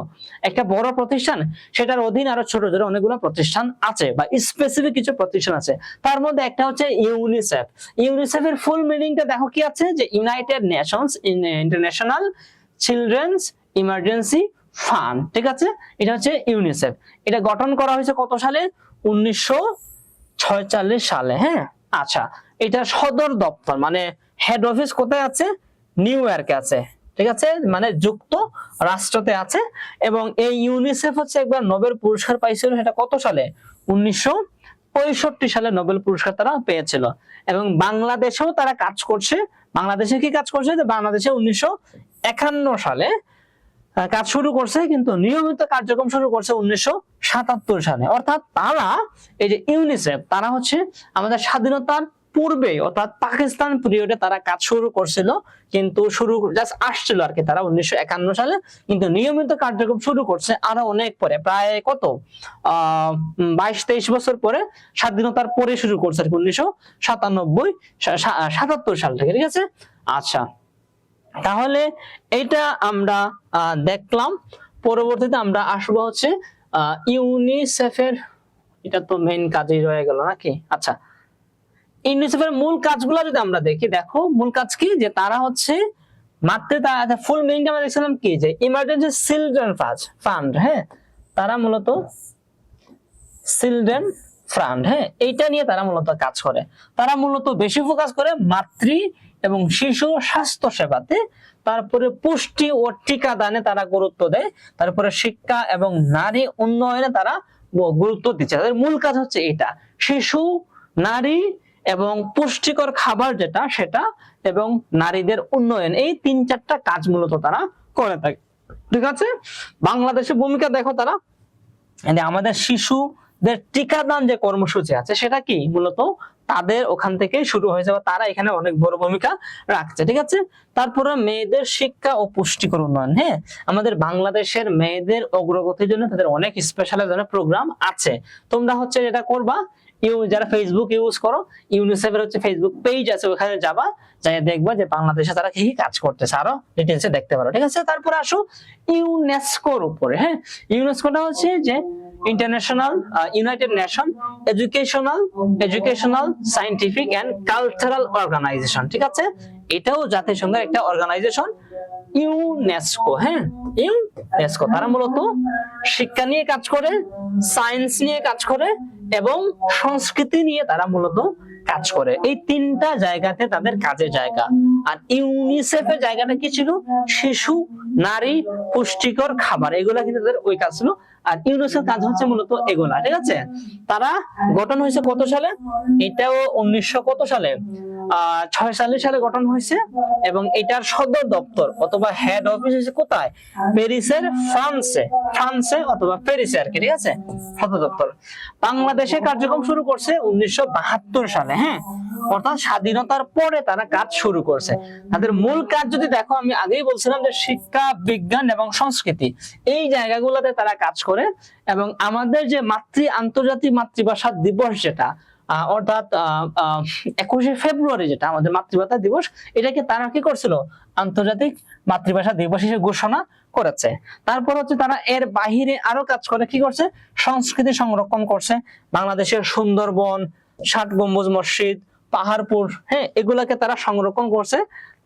একটা বড় প্রতিষ্ঠান, সেটার অধীন আরো ছোট ছোট অনেকগুলো প্রতিষ্ঠান আছে, বা স্পেসিফিক কিছু প্রতিষ্ঠান আছে। তার মধ্যে একটা হচ্ছে ইউনিসেফ। ইউনিসেফের ফুল মিনিংটা দেখো কি আছে, যে United Nations international children's emergency fund, ঠিক আছে, এটা হচ্ছে ইউনিসেফ। এটা গঠন করা হয়েছে কত সালে? 1946 সালে। হ্যাঁ, আচ্ছা, এটা সদর দপ্তর মানে হেড অফিস কোথায় আছে? নিউ ইয়র্কে আছে, ঠিক আছে, মানে যুক্ত রাষ্ট্রতে আছে। এবং এই ইউনিসেফ হচ্ছে একবার নোবেল পুরস্কার পাইছিল, সেটা কত সালে? 1965 সালে নোবেল পুরস্কার তারা পেয়েছিল। এবং বাংলাদেশেও তারা কাজ করছে। বাংলাদেশে কি কাজ করছে? যে বাংলাদেশে 1951 সালে কাজ শুরু করছে, কিন্তু নিয়মিত কার্যক্রম শুরু করছে 1977 সালে। অর্থাৎ তারা, এই যে ইউনিসেফ, তারা হচ্ছে আমাদের স্বাধীনতার পূর্বে অর্থাৎ পাকিস্তান পিরিয়ডে তারা কাজ শুরু করছিল, কিন্তু শুরু জাস্ট আসছিল আর কি তারা 1951 সালে, কিন্তু নিয়মিত কার্যক্রম শুরু করছে আরো অনেক পরে, প্রায় কত 22-23 বছর পরে, স্বাধীনতার পরে শুরু করছে আর কি 1977 সাল থেকে, ঠিক আছে। আচ্ছা, তাহলে এটা আমরা দেখলাম। পরবর্তীতে আমরা আসবো হচ্ছে ইউনিসেফের, এটা তো মেইন কাজই রয়ে গেল নাকি? আচ্ছা, ইউনিসেফের মূল কাজগুলো যদি আমরা দেখি, দেখো মূল কাজ কি, যে তারা হচ্ছে মাত্র ফুল মেইনটা আমরা দেখছিলাম কি, যে ইমার্জেন্সি চিলড্রেন ফান্ড। হ্যাঁ, তারা মূলত চিলড্রেন ফান্ড, হ্যাঁ, এইটা নিয়ে তারা মূলত কাজ করে। তারা মূলত বেশি ফোকাস করে মাতৃ এবং শিশু স্বাস্থ্য সেবাতে, তারপরে পুষ্টি ও টিকাদানে তারা গুরুত্ব দেয়, তারপরে শিক্ষা এবং নারী উন্নয়নে তারা গুরুত্ব দিচ্ছে। তাদের মূল কাজ হচ্ছে এটা, শিশু, নারী এবং পুষ্টিকর খাবার যেটা সেটা, এবং নারীদের উন্নয়ন, এই 3-4টা কাজ মূলত তারা করে থাকে, ঠিক আছে। বাংলাদেশের ভূমিকা দেখো, তারা আমাদের শিশুদের টিকাদান যে কর্মসূচি আছে সেটা কি মূলত তাদের ওখান থেকে শুরু হয়েছে, বা তারা এখানে অনেক বড় ভূমিকা রাখছে, ঠিক আছে। তারপরে মেয়েদের শিক্ষা ও পুষ্টিকর উন্নয়ন। হ্যাঁ, আমাদের বাংলাদেশের মেয়েদের অগ্রগতির জন্য তাদের অনেক স্পেশাল প্রোগ্রাম আছে। তোমরা হচ্ছে যেটা করবা, যারা ফেসবুক ইউজ করো, ইউনিসেফের হচ্ছে ফেসবুক পেজ আছে, ওখানে যাবা, যাই দেখবা যে বাংলাদেশে তারা কি কি কাজ করতেছে, আরো ডিটেইলসে দেখতে পারো, ঠিক আছে। তারপরে আসো ইউনেস্কোর উপরে। হ্যাঁ, ইউনেস্কোটা হচ্ছে যে international united nation educational scientific and cultural organisation, ঠিক আছে। এটাও জাতিসংঘের একটা অর্গানাইজেশন, ইউনেস্কো। হ্যাঁ, ইউনেস্কো তারা মূলত শিক্ষা নিয়ে কাজ করে, সায়েন্স নিয়ে কাজ করে এবং সংস্কৃতি নিয়ে তারা মূলত কাজ করে। এই 3টা জায়গাতে তাদের কাজের জায়গা। আর ইউনিসেফের জায়গাটা কি ছিল? শিশু, নারী, পুষ্টিকর খাবার, এগুলা কিন্তু তাদের ওই কাজ ছিল। আর ইউনিসেফের কাজ হচ্ছে মূলত এগুলা, ঠিক আছে। তারা গঠন হয়েছে কত সালে? এটাও 1900 কত সালে? 46 সালে গঠন হয়েছে। এবং এটার সদর দপ্তর অথবা হেড অফিস হচ্ছে কোথায়? প্যারিসের, ফ্রান্সে অথবা প্যারিসে আর কি, ঠিক আছে, সদর দপ্তর। বাংলাদেশে কার্যক্রম শুরু করছে 1972 সালে। হ্যাঁ, অর্থাৎ স্বাধীনতার পরে তারা কাজ শুরু করছে। তাদের মূল কাজ যদি দেখো, আমি আগেই বলছিলাম যে শিক্ষা, বিজ্ঞান এবং সংস্কৃতি, এই জায়গাগুলোতে তারা কাজ করে। এবং আমাদের যে আন্তর্জাতিক মাতৃভাষা দিবস যেটা, অর্থাৎ 21শে ফেব্রুয়ারি যেটা আমাদের মাতৃভাষা দিবস, এটাকে তারা কি করছিল? আন্তর্জাতিক মাতৃভাষা দিবস হিসেবে ঘোষণা করেছে। তারপর হচ্ছে তারা এর বাহিরে আরো কাজ করে, কি করছে? সংস্কৃতি সংরক্ষণ করছে। বাংলাদেশের সুন্দরবন, 60 গম্বুজ মসজিদ, পাহাড়পুর, হ্যাঁ, এগুলাকে তারা সংরক্ষণ করছে।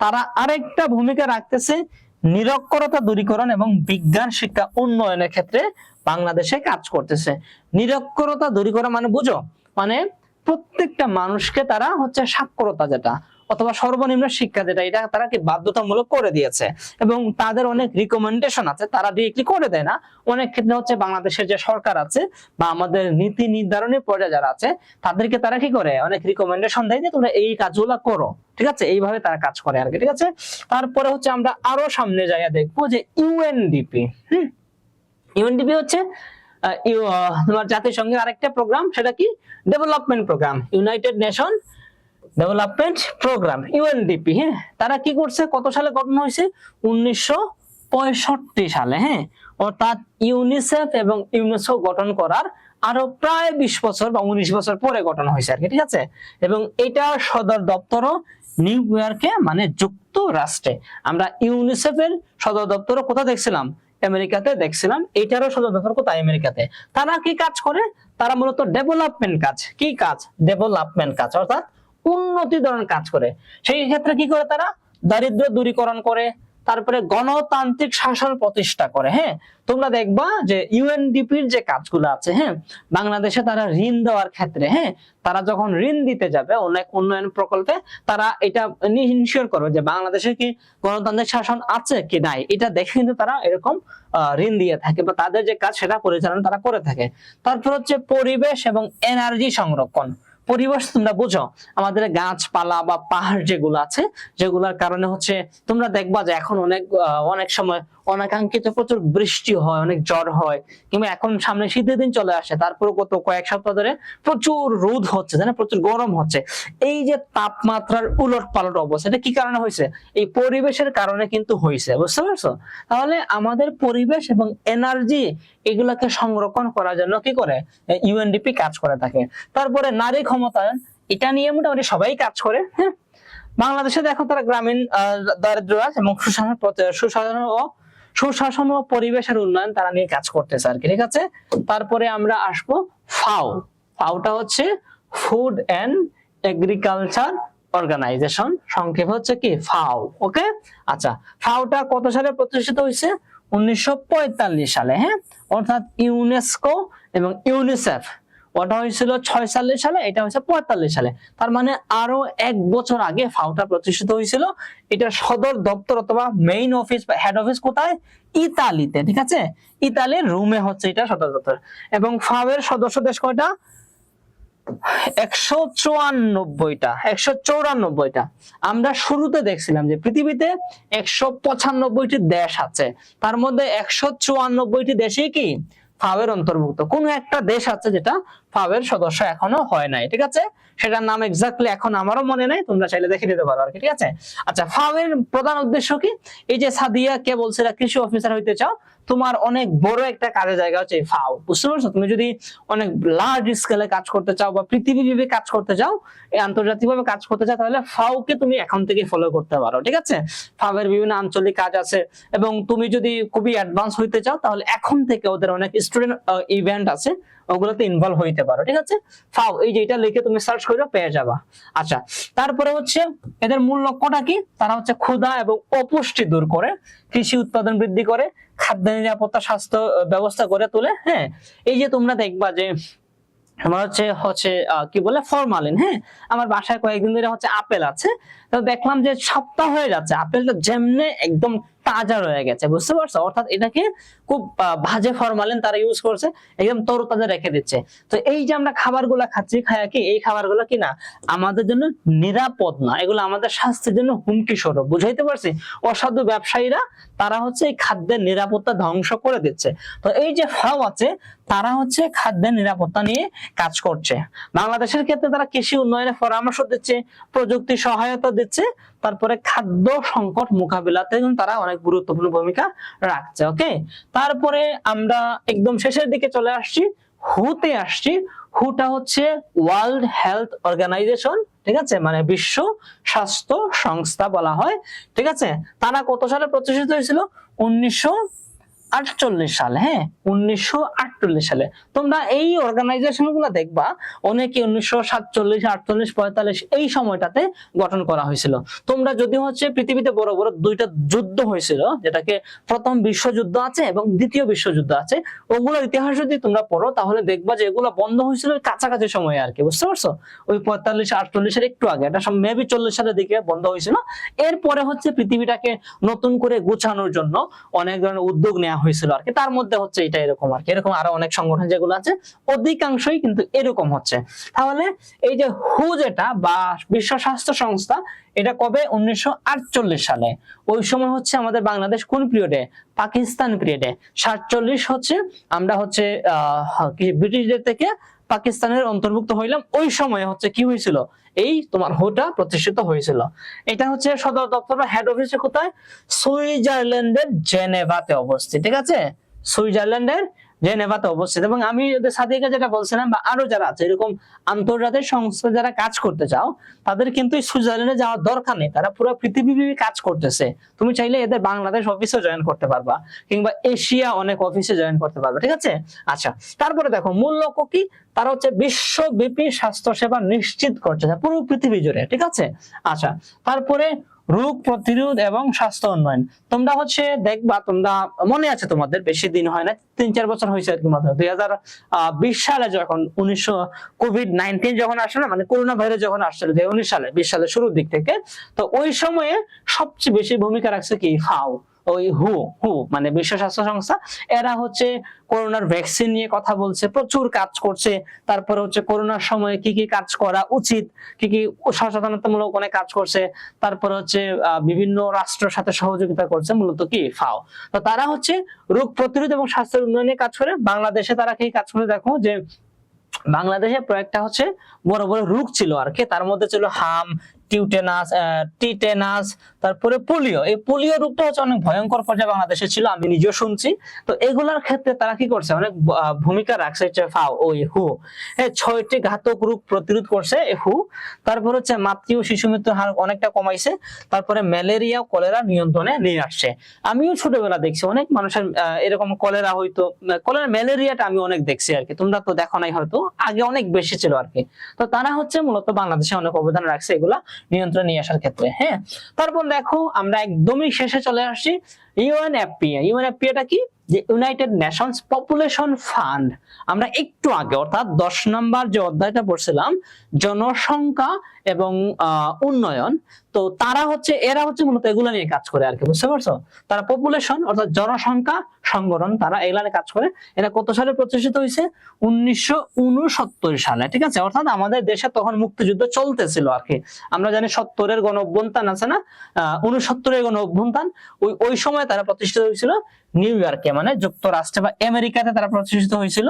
তারা আরেকটা ভূমিকা রাখতেছে নিরক্ষরতা দূরীকরণ এবং বিজ্ঞান শিক্ষা উন্নয়নের ক্ষেত্রে বাংলাদেশে কাজ করতেছে। নিরক্ষরতা দূরীকরণ মানে বুঝো, মানে প্রত্যেকটা মানুষকে তারা হচ্ছে সাক্ষরতা যেটা অথবা সর্বনিম্ন শিক্ষা যেটা, এটা তারা কি বাধ্যতামূলক করে দিয়েছে। এবং তাদের অনেক রিকমেন্ডেশন আছে, তারা ডিরেক্টলি করে দেয় না। অনেক ক্ষেত্রে হচ্ছে বাংলাদেশের যে সরকার আছে বা আমাদের নীতি নির্ধারণী পর্যায়ে যারা আছে, তাদেরকে তারা কি করে? অনেক রিকমেন্ডেশন দেয় যে তোমরা এই কাজগুলো করো, ঠিক আছে। এইভাবে তারা কাজ করে আর কি, ঠিক আছে। তারপরে হচ্ছে আমরা আরো সামনে যাইয়া দেখবো যে ইউএনডিপি। ইউএনডিপি হচ্ছে তোমার জাতিসংঘের আরেকটা প্রোগ্রাম, সেটা কি? Development programme, united nation development programme, UNDP. হ্যাঁ, তারা কি করছে? কত সালে গঠন হয়েছে? 1965 সালে। হ্যাঁ, অর্থাৎ ইউনিসেফ এবং ইউনেস্কো গঠন করার আরো প্রায় 20 বছর বা 19 বছর পরে গঠন হয়েছে আর কি, ঠিক আছে। এবং এটা সদর দপ্তরও নিউ ইয়র্কে, মানে যুক্তরাষ্ট্রে। আমরা ইউনিসেফের সদর দপ্তর কোথায় দেখছিলাম? আমেরিকাতে দেখছিলাম। এটারও সদর দপ্তর কোথায়? আমেরিকাতে। তারা কি কাজ করে? তারা মূলত ডেভেলপমেন্ট কাজ। কি কাজ? ডেভেলপমেন্ট কাজ, অর্থাৎ উন্নতি ধরনের কাজ করে। সেই ক্ষেত্রে কি করে? তারা দারিদ্র দূরীকরণ করে, তারপরে গণতান্ত্রিক শাসন প্রতিষ্ঠা করে। হ্যাঁ, তোমরা দেখবা যে ইউএনডিপির যে কাজগুলো আছে, হ্যাঁ, বাংলাদেশে তারা ঋণ দেওয়ার ক্ষেত্রে, হ্যাঁ, তারা যখন ঋণ দিতে যাবে অনেক উন্নয়ন প্রকল্পে, তারা এটা ইনশিওর করবে যে বাংলাদেশে কি গণতান্ত্রিক শাসন আছে কি নাই, এটা দেখে কিন্তু তারা এরকম ঋণ দিয়ে থাকে বা তাদের যে কাজ সেটা পরিচালনা তারা করে থাকে। তারপর হচ্ছে পরিবেশ এবং এনার্জি সংরক্ষণ। পরিবেশ তোমরা বুঝো, আমাদের গাছপালা বা পাহাড় যেগুলো আছে, যেগুলোর কারণে হচ্ছে তোমরা দেখবা যে এখন অনেক সময় অনাকাঙ্ক্ষিত প্রচুর বৃষ্টি হয়, অনেক ঝড় হয়, কিংবা এখন সামনে শীতের দিন চলে আসে, তারপর গত কয়েক সপ্তাহ ধরে প্রচুর রোদ হচ্ছে, তাই না, প্রচুর গরম হচ্ছে। এই যে তাপমাত্রার উলট পালট অবস্থা, এটা কি কারণে হয়েছে? এই পরিবেশের কারণে কিন্তু হয়েছে, বুঝতে পারছো? তাহলে আমাদের পরিবেশ এবং এনার্জি এগুলাকে সংরক্ষণ করার জন্য কি করে ইউএনডিপি কাজ করে থাকে। তারপরে নারী ক্ষমতায়ন, এটা নিয়ে মোটামুটি সবাই কাজ করে। হ্যাঁ, বাংলাদেশে দেখো তারা গ্রামীণ দারিদ্র্য এবং সুশাসন ও পরিবেশের উন্নয়ন তারা নিয়ে কাজ করতেছে আর কি, ঠিক আছে। তারপরে আমরা আসবো ফাও। ফাওটা হচ্ছে ফুড এন্ড এগ্রিকালচার অর্গানাইজেশন, সংক্ষেপ হচ্ছে কি ফাও। ওকে, আচ্ছা, ফাওটা কত সালে প্রতিষ্ঠিত হয়েছে? 1945 সালে। হ্যাঁ, অর্থাৎ ইউনেস্কো এবং ইউনিসেফ ওটা হয়েছিল 46 সালে, এটা হয়েছে 45 সালে। তার মানে আরো 1 বছর আগে ফাওটা প্রতিষ্ঠিত হয়েছিল। এটা সদর দপ্তর অথবা মেইন অফিস বা হেড অফিস কোথায়? ইতালিতে, ঠিক আছে, ইতালির রোমে হচ্ছে এটা সদর দপ্তর। এবং ফাও এর সদস্য দেশ কয়টা? 194টা। আমরা শুরুতে দেখছিলাম যে পৃথিবীতে 195টি দেশ আছে, তার মধ্যে 194টি দেশই কি ফাও এর অন্তর্ভুক্ত। কোন একটা দেশ আছে যেটা ফাও এর সদস্য এখনো হয় নাই, ঠিক আছে, সেটার নাম এক্স্যাক্টলি এখন আমারও মনে নাই, তোমরা চাইলে দেখে নিতে পারো আর কি, ঠিক আছে। আচ্ছা, ফাও এর প্রধান উদ্দেশ্য কি? এই যে সাদিয়া কে বলছিল কৃষি অফিসার হইতে চাও, তোমার অনেক বড় একটা কাজের জায়গা হচ্ছে ফাও, বুঝতে পারছো? তুমি যদি অনেক লার্জ স্কেলে কাজ করতে চাও বা পৃথিবীব্যাপী কাজ করতে চাও, আন্তর্জাতিকভাবে কাজ করতে চাও, তাহলে ফাও কে তুমি এখন থেকে ফলো করতে পারো, ঠিক আছে। ফাও এর বিভিন্ন আঞ্চলিক কাজ আছে, এবং তুমি যদি খুবই অ্যাডভান্স হইতে চাও তাহলে এখন থেকে ওদের অনেক স্টুডেন্ট ইভেন্ট আছে, ওগুলোতে ইনভলভ হইতে পারো, ঠিক আছে। ফাও এই যে এটা লিখে তুমি সার্চ করে পেয়ে যাবা। আচ্ছা, তারপরে হচ্ছে এদের মূল লক্ষ্যটা কি? তারা হচ্ছে ক্ষুধা এবং অপুষ্টি দূর করে, কৃষি উৎপাদন বৃদ্ধি করে, খাদ্য নিরাপত্তা, স্বাস্থ্য ব্যবস্থা করে তোলে। হ্যাঁ, এই যে তোমরা দেখবা যে আমার হচ্ছে কি বলে ফরমালিন। হ্যাঁ, আমার বাসায় কয়েকদিন ধরে হচ্ছে আপেল আছে, তো দেখলাম যে সপ্তাহ হয়ে যাচ্ছে আপেলটা যেমনে একদম তাজা রয়ে গেছে, বুঝতে পারছো? অর্থাৎ এটাকে খুব বাজে ফরমালিন তারা ইউজ করছে, একদম তরতাজা রেখে দিচ্ছে। তো এই যে আমরা খাবারগুলো খাচ্ছি, খায়া কি এই খাবারগুলো কি না আমাদের জন্য নিরাপদ না, এগুলো আমাদের স্বাস্থ্যের জন্য হুমকি স্বরূপ, বুঝাইতে পারছি? অসাধু ব্যবসায়ীরা তারা হচ্ছে এই খাদ্যের নিরাপত্তা ধ্বংস করে দিচ্ছে। তো এই যে ফাও আছে, তারা হচ্ছে খাদ্যের নিরাপত্তা নিয়ে কাজ করছে। বাংলাদেশের ক্ষেত্রে তারা কৃষি উন্নয়নে পরামর্শ দিচ্ছে, প্রযুক্তি সহায়তা দিচ্ছে, তারপরে খাদ্য সংকট মোকাবিলাতে তারা অনেক গুরুত্বপূর্ণ ভূমিকা রাখছে। ওকে, তারপরে আমরা একদম শেষের দিকে চলে আসছি, হুতে আসছি। হুটা হচ্ছে ওয়ার্ল্ড হেলথ অর্গানাইজেশন, ঠিক আছে, মানে বিশ্ব স্বাস্থ্য সংস্থা বলা হয়, ঠিক আছে। তারা কত সালে প্রতিষ্ঠিত হয়েছিল? 1948 সালে। হ্যাঁ, 1948 সালে। তোমরা এই অর্গানাইজেশন গুলো দেখবা অনেকে 1947, 48, 45 এই সময়টাতে গঠন করা হয়েছিল। তোমরা যদি হচ্ছে পৃথিবীতে বড় বড় দুইটা যুদ্ধ হয়েছিল, যেটাকে প্রথম বিশ্বযুদ্ধ আছে এবং দ্বিতীয় বিশ্বযুদ্ধ আছে, ওগুলোর ইতিহাস যদি তোমরা পড়ো তাহলে দেখবা যে এগুলো বন্ধ হয়েছিল কাছাকাছি সময়ে আর কি, বুঝতে পারছো? ওই 45, 48 এর একটু আগে, এটা মেবি 40 সালের দিকে বন্ধ হয়েছিল। এরপরে হচ্ছে পৃথিবীটাকে নতুন করে গুছানোর জন্য অনেক ধরনের উদ্যোগ নেওয়া হয়েছিল আর কি। তার মধ্যে হচ্ছে এটা এরকম আর কি, এরকম আরো অনেক সংগঠন যেগুলো আছে অধিকাংশই কিন্তু এরকম হচ্ছে। তাহলে এই যে হু যেটা বা বিশ্ব স্বাস্থ্য সংস্থা, এটা কবে? 1948 সালে। ওই সময় হচ্ছে আমাদের বাংলাদেশ কোন পিরিয়ডে? পাকিস্তান পিরিয়ডে। 47 হচ্ছে আমরা হচ্ছে ব্রিটিশদের থেকে পাকিস্তানের অন্তর্ভুক্ত হইলাম, ওই সময় হচ্ছে কি হয়েছিল? এই তোমার হুটা প্রতিষ্ঠিত হয়েছিল। এটা হচ্ছে সদর দপ্তর বা হেড অফিস কোথায়? সুইজারল্যান্ডের জেনেভাতে অবস্থিত, ঠিক আছে, সুইজারল্যান্ডের জেনেভাতে অবস্থিত। এবং আমি সাদিকা যেটা বলছিলাম বা আরো যারা আছে এরকম আন্তর্জাতিক সংস্থা যারা কাজ করতে চাও, তাদের কিন্তু সুইজারল্যান্ডে যাওয়ার দরকার নেই, তারা পুরো পৃথিবীব্যাপী কাজ করতেছে। তুমি চাইলে এদের বাংলাদেশ অফিসে জয়েন করতে পারবা, কিংবা এশিয়া অনেক অফিসে জয়েন করতে পারবা, ঠিক আছে। আচ্ছা, তারপরে দেখো মূল লক্ষ্য কি? তারা হচ্ছে বিশ্বব্যাপী স্বাস্থ্য সেবা নিশ্চিত করছে পুরো পৃথিবী জুড়ে, ঠিক আছে। আচ্ছা, তারপরে রোগ প্রতিরোধ এবং স্বাস্থ্য উন্নয়ন। তোমরা হচ্ছে দেখবা, তোমরা মনে আছে তোমাদের, বেশি দিন হয় না, 3-4 বছর হয়েছে আর কি, মাত্র 2020 সালে যখন কোভিড-19 যখন আসলো না, মানে করোনা ভাইরাস যখন আসছিল 2019 সালে, 20 সালের শুরুর দিক থেকে, তো ওই সময়ে সবচেয়ে বেশি ভূমিকা রাখছে কি ফাও, ওই হু মানে বিশ্ব স্বাস্থ্য সংস্থা। এরা হচ্ছে করোনার ভ্যাকসিন নিয়ে কথা বলছে, প্রচুর কাজ করছে। তারপরে হচ্ছে করোনার সময় কি কি কাজ করা উচিত, কি কি সচেতনতামূলক অনেক কাজ করছে। তারপরে হচ্ছে বিভিন্ন রাষ্ট্রের সাথে সহযোগিতা করছে, মূলত কি ফাও। তো তারা হচ্ছে রোগ প্রতিরোধ এবং স্বাস্থ্যের উন্নয়নে কাজ করে। বাংলাদেশে তারা কি কাজ করে দেখো, যে বাংলাদেশে কয়েকটা হচ্ছে বড় বড় রোগ ছিল আর কি, তার মধ্যে ছিল হাম, টিটেনাস, তারপরে পোলিও। এই পোলিও রোগটা হচ্ছে অনেক ভয়ঙ্কর পর্যায়ে বাংলাদেশে ছিল, আমি নিজেও শুনছি। তো এগুলার ক্ষেত্রে তারা কি করছে, অনেক ভূমিকা রাখছে ফাও, ওই হু। 6টি ঘাতক রোগ প্রতিরোধ করছে হু। তারপর হচ্ছে মাতৃ ও শিশু মৃত্যুর হার অনেকটা কমাইছে। তারপরে ম্যালেরিয়া, কলেরা নিয়ন্ত্রণে নিয়ে আসছে। আমিও ছোটবেলা দেখছি অনেক মানুষের এরকম কলেরা হইতো, কলেরা ম্যালেরিয়াটা আমি অনেক দেখছি আর কি, তোমরা তো দেখো নাই হয়তো, আগে অনেক বেশি ছিল আর কি। তো তারা হচ্ছে মূলত বাংলাদেশে অনেক অবদান রাখছে এগুলা নিয়ন্ত্রণে নিয়ে আসার ক্ষেত্রে। হ্যাঁ, তারপর দেখো আমরা একদমই শেষে চলে আসছি। ইউএনএফপিএটা কি, যে ইউনাইটেড নেশনস পপুলেশন ফান্ড। আমরা একটু আগে অর্থাৎ 10 নম্বর যে অধ্যায়টা পড়ছিলাম, জনসংখ্যা এবং উন্নয়ন, তো এরা হচ্ছে মূলত এগুলা নিয়ে কাজ করে আর কি, বুঝতে পারছো? তারা পপুলেশন অর্থাৎ জনসংখ্যা সংগঠন, তারা এগুলা নিয়ে কাজ করে। এরা কত সালে প্রতিষ্ঠিত হয়েছে? 1969 সালে, ঠিক আছে? অর্থাৎ আমাদের দেশে তখন মুক্তিযুদ্ধ চলতেছিল আর কি। আমরা জানি 70-এর গণ অভ্যুত্থান আছে না, 69-এর গণ অভ্যুত্থান, ওই সময় তারা প্রতিষ্ঠিত হয়েছিল নিউ ইয়র্কে, মানে যুক্তরাষ্ট্রে বা আমেরিকাতে তারা প্রতিষ্ঠিত হয়েছিল।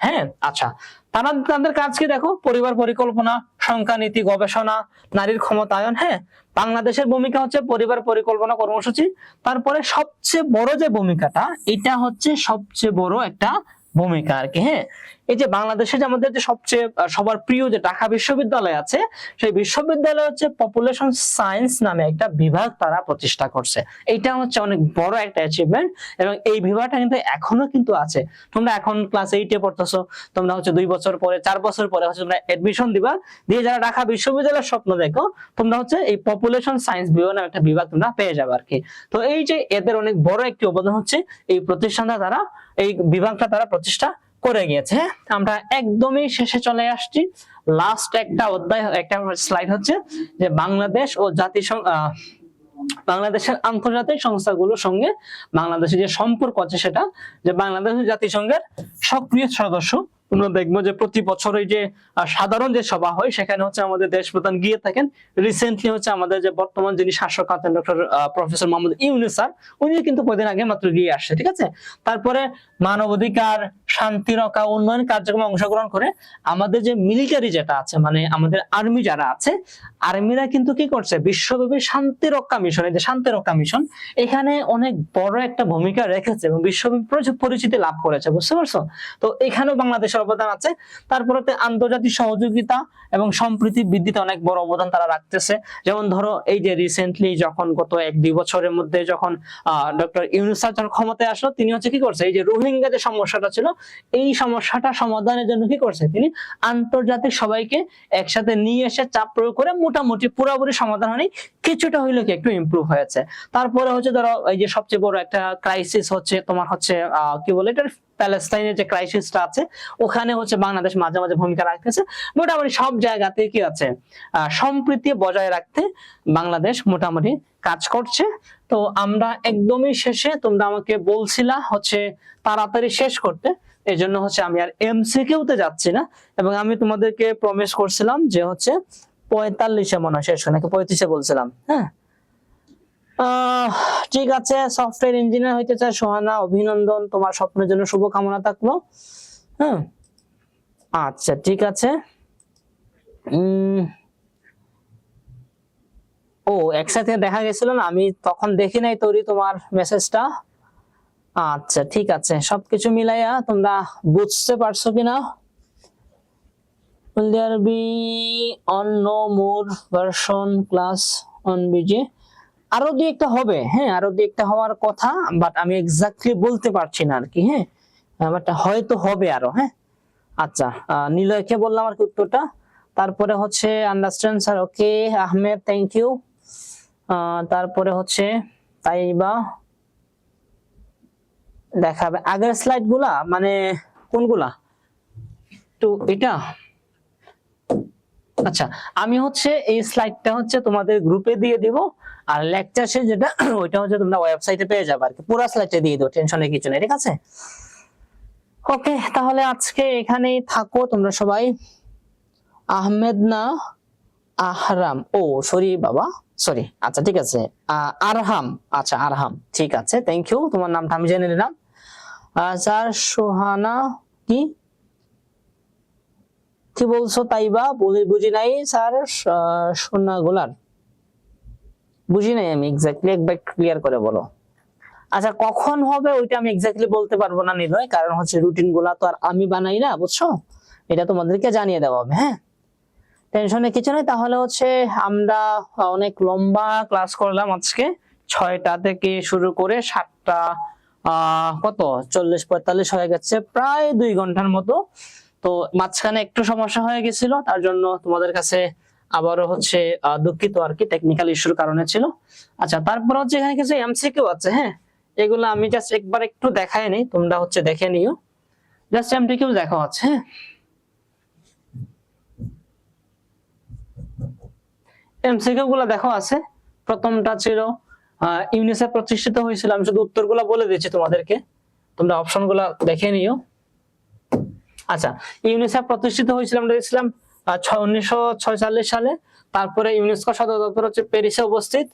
হ্যাঁ, আচ্ছা, তাদের কাজ কি দেখো, পরিবার পরিকল্পনা, সংখ্যা নীতি গবেষণা, নারীর ক্ষমতায়ন। হ্যাঁ, বাংলাদেশের ভূমিকা হচ্ছে পরিবার পরিকল্পনা কর্মসূচি। তারপরে সবচেয়ে বড় যে ভূমিকাটা, এটা হচ্ছে সবচেয়ে বড় একটা ভূমিকা আর কি। হ্যাঁ, এই যে বাংলাদেশে যে আমাদের যে সবচেয়ে সবার প্রিয় যে ঢাকা বিশ্ববিদ্যালয় আছে, সেই বিশ্ববিদ্যালয় হচ্ছে পপুলেশন সায়েন্স নামে একটা বিভাগ তারা প্রতিষ্ঠা করছে। এটা হচ্ছে অনেক বড় একটা অ্যাচিভমেন্ট, এবং এই বিভাগটা কিন্তু এখনো কিন্তু আছে। তোমরা এখন ক্লাস 8-এ পড়তেছো, তোমরা হচ্ছে 2 বছর পরে 4 বছর পরে হচ্ছে তোমরা এডমিশন দিবা, দিয়ে যারা ঢাকা বিশ্ববিদ্যালয়ের স্বপ্ন দেখো, তোমরা হচ্ছে এই পপুলেশন সায়েন্স বিভাগ নামে একটা বিভাগ তোমরা পেয়ে যাবে আর কি। তো এই যে এদের অনেক বড় একটি অবদান হচ্ছে এই প্রতিষ্ঠানটা, তারা এই বিভাগটা তারা প্রতিষ্ঠা করে গিয়েছে। আমরা একদমই শেষে চলে আসছি। লাস্ট একটা অধ্যায়, একটা স্লাইড হচ্ছে যে বাংলাদেশ ও বাংলাদেশের আন্তর্জাতিক সংস্থাগুলোর সঙ্গে বাংলাদেশের যে সম্পর্ক আছে, সেটা যে বাংলাদেশ জাতিসংঘের সক্রিয় সদস্য। তোমরা দেখবো যে প্রতি বছর এই যে সাধারণ যে সভা হয়, সেখানে হচ্ছে আমাদের দেশ প্রধান গিয়ে থাকেন। রিসেন্টলি হচ্ছে আমাদের যে বর্তমান যিনি শাসক আছেন, doctor professor Mohammad Yunus sir, উনি কিন্তু কয়েকদিন আগে মাত্র গিয়ে আসছে, ঠিক আছে? তারপরে মানবাধিকার, শান্তি রক্ষা, উন্নয়ন কার্যক্রমে অংশগ্রহণ করে। আমাদের যে মিলিটারি যেটা আছে, মানে আমাদের আর্মি যারা আছে, আর্মিরা কিন্তু কি করছে, বিশ্বব্যাপী শান্তি রক্ষা মিশন, এই যে শান্তি রক্ষা মিশন, এখানে অনেক বড় একটা ভূমিকা রেখেছে এবং বিশ্বব্যাপী পরিচিতি লাভ করেছে, বুঝতে পারছো? তো এখানেও বাংলাদেশের অবদান আছে। তারপরে আন্তর্জাতিক সহযোগিতা এবং সম্প্রীতি বৃদ্ধিতে অনেক বড় অবদান তারা রাখতেছে। যেমন ধরো এই যে রিসেন্টলি যখন গত 1-2 বছরের মধ্যে যখন ডক্টর ইউনূস স্যার যখন ক্ষমতায় আসলো, তিনি হচ্ছে কি করছে, এই যে রোহিঙ্গা যে সমস্যাটা ছিল, এই সমস্যাটা সমাধানের জন্য কি করছে, তিনি আন্তর্জাতিক সবাইকে একসাথে নিয়ে এসে চাপ প্রয়োগ করে মোটামুটি পুরোপুরি সমাধান হয়নি, কিছুটা হইলো কি একটু ইমপ্রুভ হয়েছে। তারপরে হচ্ছে ধরো এই যে সবচেয়ে বড় একটা ক্রাইসিস হচ্ছে তোমার হচ্ছে কি বলে এটা, প্যালেস্টাইনের যে ক্রাইসিসটা আছে, ওখানে হচ্ছে বাংলাদেশ মাঝে মাঝে ভূমিকা রাখতেছে। মোটামুটি সব জায়গাতে কি আছে, সম্প্রীতি বজায় রাখতে বাংলাদেশ মোটামুটি কাজ করছে। তো আমরা একদমই শেষে, তোমরা আমাকে বলছিলা হচ্ছে তাড়াতাড়ি শেষ করতে, এই জন্য হচ্ছে আমি আর এমসিকিউতে যাচ্ছি না, এবং আমি তোমাদেরকে প্রমিস করছিলাম যে হচ্ছে 45-এ মনে হয় শেষ, নাকি 35-এ বলছিলাম। হ্যাঁ, ঠিক আছে। সফটওয়্যার ইঞ্জিনিয়ার হইতে চায় সোহানা, অভিনন্দন, তোমার স্বপ্নের জন্য শুভকামনা থাকলো। হ্যাঁ, আচ্ছা ঠিক আছে। ও একসাথে দেখা গেছিল না, আমি তখন দেখি নাই তৈরি তোমার মেসেজটা। আচ্ছা ঠিক আছে, সবকিছু মিলাইয়া তোমরা বুঝতে পারছো কিনা? Will there be on no more version class on BJ? আরো দুই একটা হবে, হ্যাঁ, আরো দুই একটা হওয়ার কথা, বাট আমি এক্স্যাক্টলি বলতে পারছি না আর কি। হ্যাঁ, বাট হয়তো হবে আরো। হ্যাঁ, আচ্ছা, নিলয়কে বললাম আর কি উত্তরটা। তারপরে হচ্ছে understand sir, okay. Ahmed, thank you. তারপরে হচ্ছে তাইবা দেখাবে আগের স্লাইড গুলা, মানে কোনগুলা, তো এটা আচ্ছা আমি হচ্ছে এই স্লাইডটা হচ্ছে তোমাদের গ্রুপে দিয়ে দিব, আর লেকচার শেষ যেটা ওইটা হচ্ছে তোমরা ওয়েবসাইটে পেয়ে যাবে আর কি, পুরো স্লাইডটা দিয়ে দাও, টেনশনের কিছু নেই, ঠিক আছে। ওকে, তাহলে আজকে এখানেই থাকো তোমরা সবাই। আহমেদ না আহরাম, ও সরি বাবা, সরি, আচ্ছা ঠিক আছে, আরহাম, আচ্ছা আরহাম, ঠিক আছে, থ্যাংক ইউ, তোমার নামটা আমি জেনে নিলাম। স্যার সোহানা কি কি বলছো তাইবা, বুঝি নাই স্যার, সোনাগুলার বুঝি নাই আমি এক্স্যাক্টলি, একবার ক্লিয়ার করে বলো। আচ্ছা কখন হবে ওইটা আমি এক্স্যাক্টলি বলতে পারবো না নিলয়, কারণ হচ্ছে রুটিন গুলা তো আর আমি বানাই না, বুঝছো, এটা তোমাদেরকে জানিয়ে দেওয়া হবে। হ্যাঁ, টেনশনে কিছু নেই। তাহলে হচ্ছে আমরা অনেক লম্বা ক্লাস করলাম আজকে, 6টা থেকে শুরু করে 7টা কত 40-45 হয়ে গেছে, প্রায় 2 ঘন্টার মতো। তো মাঝখানে একটু সমস্যা হয়ে গেছিল, তার জন্য তোমাদের কাছে আবারও হচ্ছে দুঃখিত আর কি, টেকনিক্যাল ইস্যুর কারণে ছিল। আচ্ছা তারপর হচ্ছে এখানে কিছু এমসিকিউ আছে, হ্যাঁ এগুলো আমি জাস্ট একবার একটু দেখায় নেই, তোমরা হচ্ছে দেখে নিও, জাস্ট এমসিকিউ দেখা হচ্ছে। হ্যাঁ, এমসিকিউ গুলো দেখো আছে। প্রথমটা ছিল ইউনিসেফ প্রতিষ্ঠিত হয়েছিল, আমি শুধু উত্তরগুলো বলে দিচ্ছি তোমাদেরকে, তোমরা অপশনগুলো দেখে নিও। আচ্ছা, ইউনিসেফ প্রতিষ্ঠিত হয়েছিল আমরা দেখছিলাম 1946 সালে। তারপরে ইউনেস্কো সদর দপ্তর হচ্ছে প্যারিসে অবস্থিত।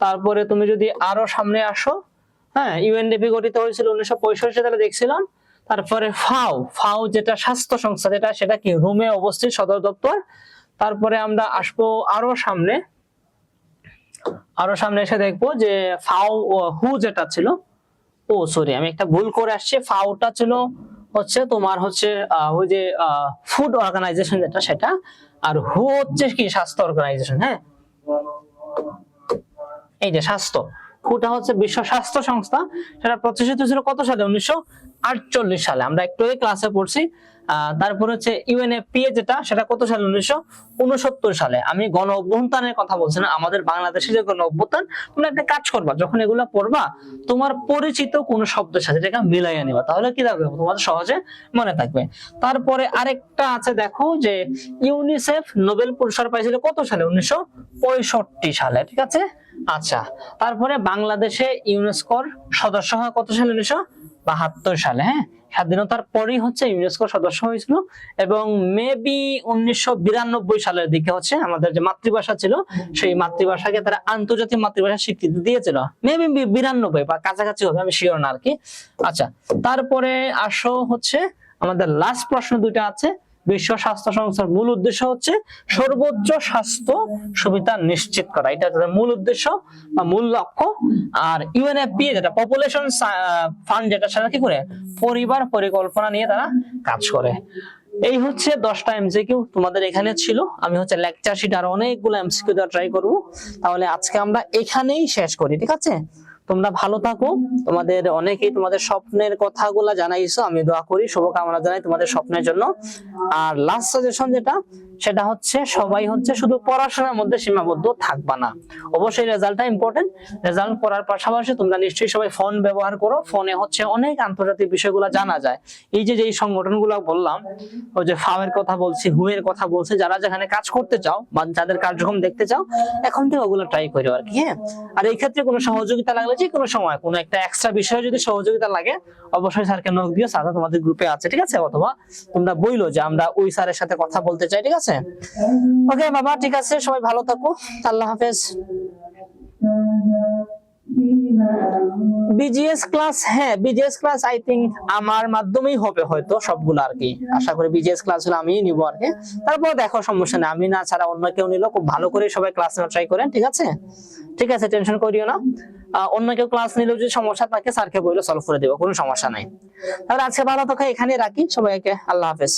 তারপরে তুমি যদি আরো সামনে আসো, হ্যাঁ ইউএনডিপি গঠিত হয়েছিল 1965 সালে দেখছিলাম। তারপরে ফাও ফাও যেটা স্বাস্থ্য সংস্থা, যেটা সেটা কি রোমে অবস্থিত সদর দপ্তর। তারপরে আমরা আসবো আরো সামনে এসে দেখবো যে ফাও হু যেটা ছিল, ও সরি আমি একটা ভুল করে আসছি, ফাওটা ছিল হচ্ছে তোমার হচ্ছে ওই যে ফুড অর্গানাইজেশন যেটা সেটা, আর হু হচ্ছে কি স্বাস্থ্য অর্গানাইজেশন। হ্যাঁ, এই যে স্বাস্থ্য, হুটা হচ্ছে বিশ্ব স্বাস্থ্য সংস্থা, সেটা প্রতিষ্ঠিত ছিল কত সালে, 1948 সালে, আমরা একটু ক্লাসে পড়ছি। তারপর হচ্ছে ইউএনএফপিএ যেটা, সেটা কত সালে, 1969 সালে। আমি গণ অভ্যুত্থানের কথা বলছি না, আমাদের বাংলাদেশে যে গণ অভ্যুত্থান, তোমরা একটা কাজ করবা, যখন এগুলা পড়বা তোমার পরিচিত কোন শব্দের সাথে এটাকে মিলাইয়া নিবা, তাহলে কি থাকবে তোমাদের সহজে মনে থাকবে। তারপরে আরেকটা আছে দেখো, যে ইউনিসেফ নোবেল পুরস্কার পাইছিল কত সালে, 1965 সালে, ঠিক আছে। আচ্ছা, তারপরে বাংলাদেশে ইউনেস্কোর সদস্য হয় কত সালে, 1972 সালে। হ্যাঁ, স্বাধীনতার পরেই হচ্ছে ইউনেস্কোর সদস্য হয়েছিল, এবং মেবি 1992 সালের দিকে হচ্ছে আমাদের যে মাতৃভাষা ছিল, সেই মাতৃভাষাকে তারা আন্তর্জাতিক মাতৃভাষা স্বীকৃতি দিয়েছিল, মেবি 92 বা কাছাকাছি হবে, আমি শিওর না আর কি। আচ্ছা, তারপরে আসো হচ্ছে আমাদের লাস্ট প্রশ্ন দুইটা আছে। বিশ্ব স্বাস্থ্য সংস্থার মূল উদ্দেশ্য হচ্ছে সর্বোচ্চ স্বাস্থ্য সুবিধা নিশ্চিত করা, এটা তাদের মূল উদ্দেশ্য বা মূল লক্ষ্য। আর ইউএনএফপিএ যেটা পপুলেশন ফান্ড, যেটা সেটা কি করে পরিবার পরিকল্পনা নিয়ে তারা কাজ করে। এই হচ্ছে 10টা এমসিকিউ তোমাদের এখানে ছিল। আমি হচ্ছে লেকচার শিট আর অনেকগুলো এমসিকিউ দেওয়ার ট্রাই করব। তাহলে আজকে আমরা এখানেই শেষ করি, ঠিক আছে। তোমরা ভালো থাকো, তোমাদের অনেকেই তোমাদের স্বপ্নের কথাগুলো জানাইছো, আমি দোয়া করি, শুভকামনা জানাই তোমাদের স্বপ্নের জন্য। আর লাস্ট সাজেশন যেটা, সেটা হচ্ছে সবাই হচ্ছে শুধু পড়াশোনার মধ্যে সীমাবদ্ধ থাকবা না, অবশ্যই রেজাল্টটা ইম্পর্টেন্ট। রেজাল্ট করার পাশাপাশি তোমরা নিশ্চয়ই সবাই ফোন ব্যবহার করো, ফোনে হচ্ছে অনেক আন্তর্জাতিক বিষয়গুলো জানা যায়। এই যে যেই সংগঠনগুলো বললাম, ওই যে ফাও এর কথা বলছি, হু এর কথা বলছি, যারা যেখানে কাজ করতে চাও বা যাদের কার্যক্রম দেখতে চাও, এখন থেকে ওগুলো ট্রাই করো আর কি। হ্যাঁ, আর এই ক্ষেত্রে কোনো সহযোগিতা লাগলে, যে কোনো সময় কোনো একটা এক্সট্রা বিষয়ে যদি সহযোগিতা লাগে, অবশ্যই স্যারকে নক দিও, স্যার তোমাদের গ্রুপে আছে, ঠিক আছে। অথবা তোমরা বইলো যে আমরা ওই স্যারের সাথে কথা বলতে চাই, ঠিক আছে। ওকে বাবা, ঠিক আছে, সবাই ভালো থাকো, আল্লাহ হাফেজ। বিজিএস ক্লাস, হ্যাঁ বিজিএস ক্লাস আই থিঙ্ক আমার মাধ্যমেই হবে হয়তো সবগুলো আর কি, আশা করি বিজিএস ক্লাস হলে আমিই নিব আর কি। তারপর দেখো সমস্যা নেই, আমি না ছাড়া অন্য কেউ নিল, খুব ভালো করে সবাই ক্লাস নেওয়া ট্রাই করেন, ঠিক আছে। ঠিক আছে, টেনশন করিও না, অন্য কেউ ক্লাস নিলেও যদি সমস্যা থাকে স্যারকে বললে সলভ করে দেবো, কোনো সমস্যা নাই। তাহলে আজকে ভালো থাকো, এখানে রাখি, সবাইকে আল্লাহ হাফেজ।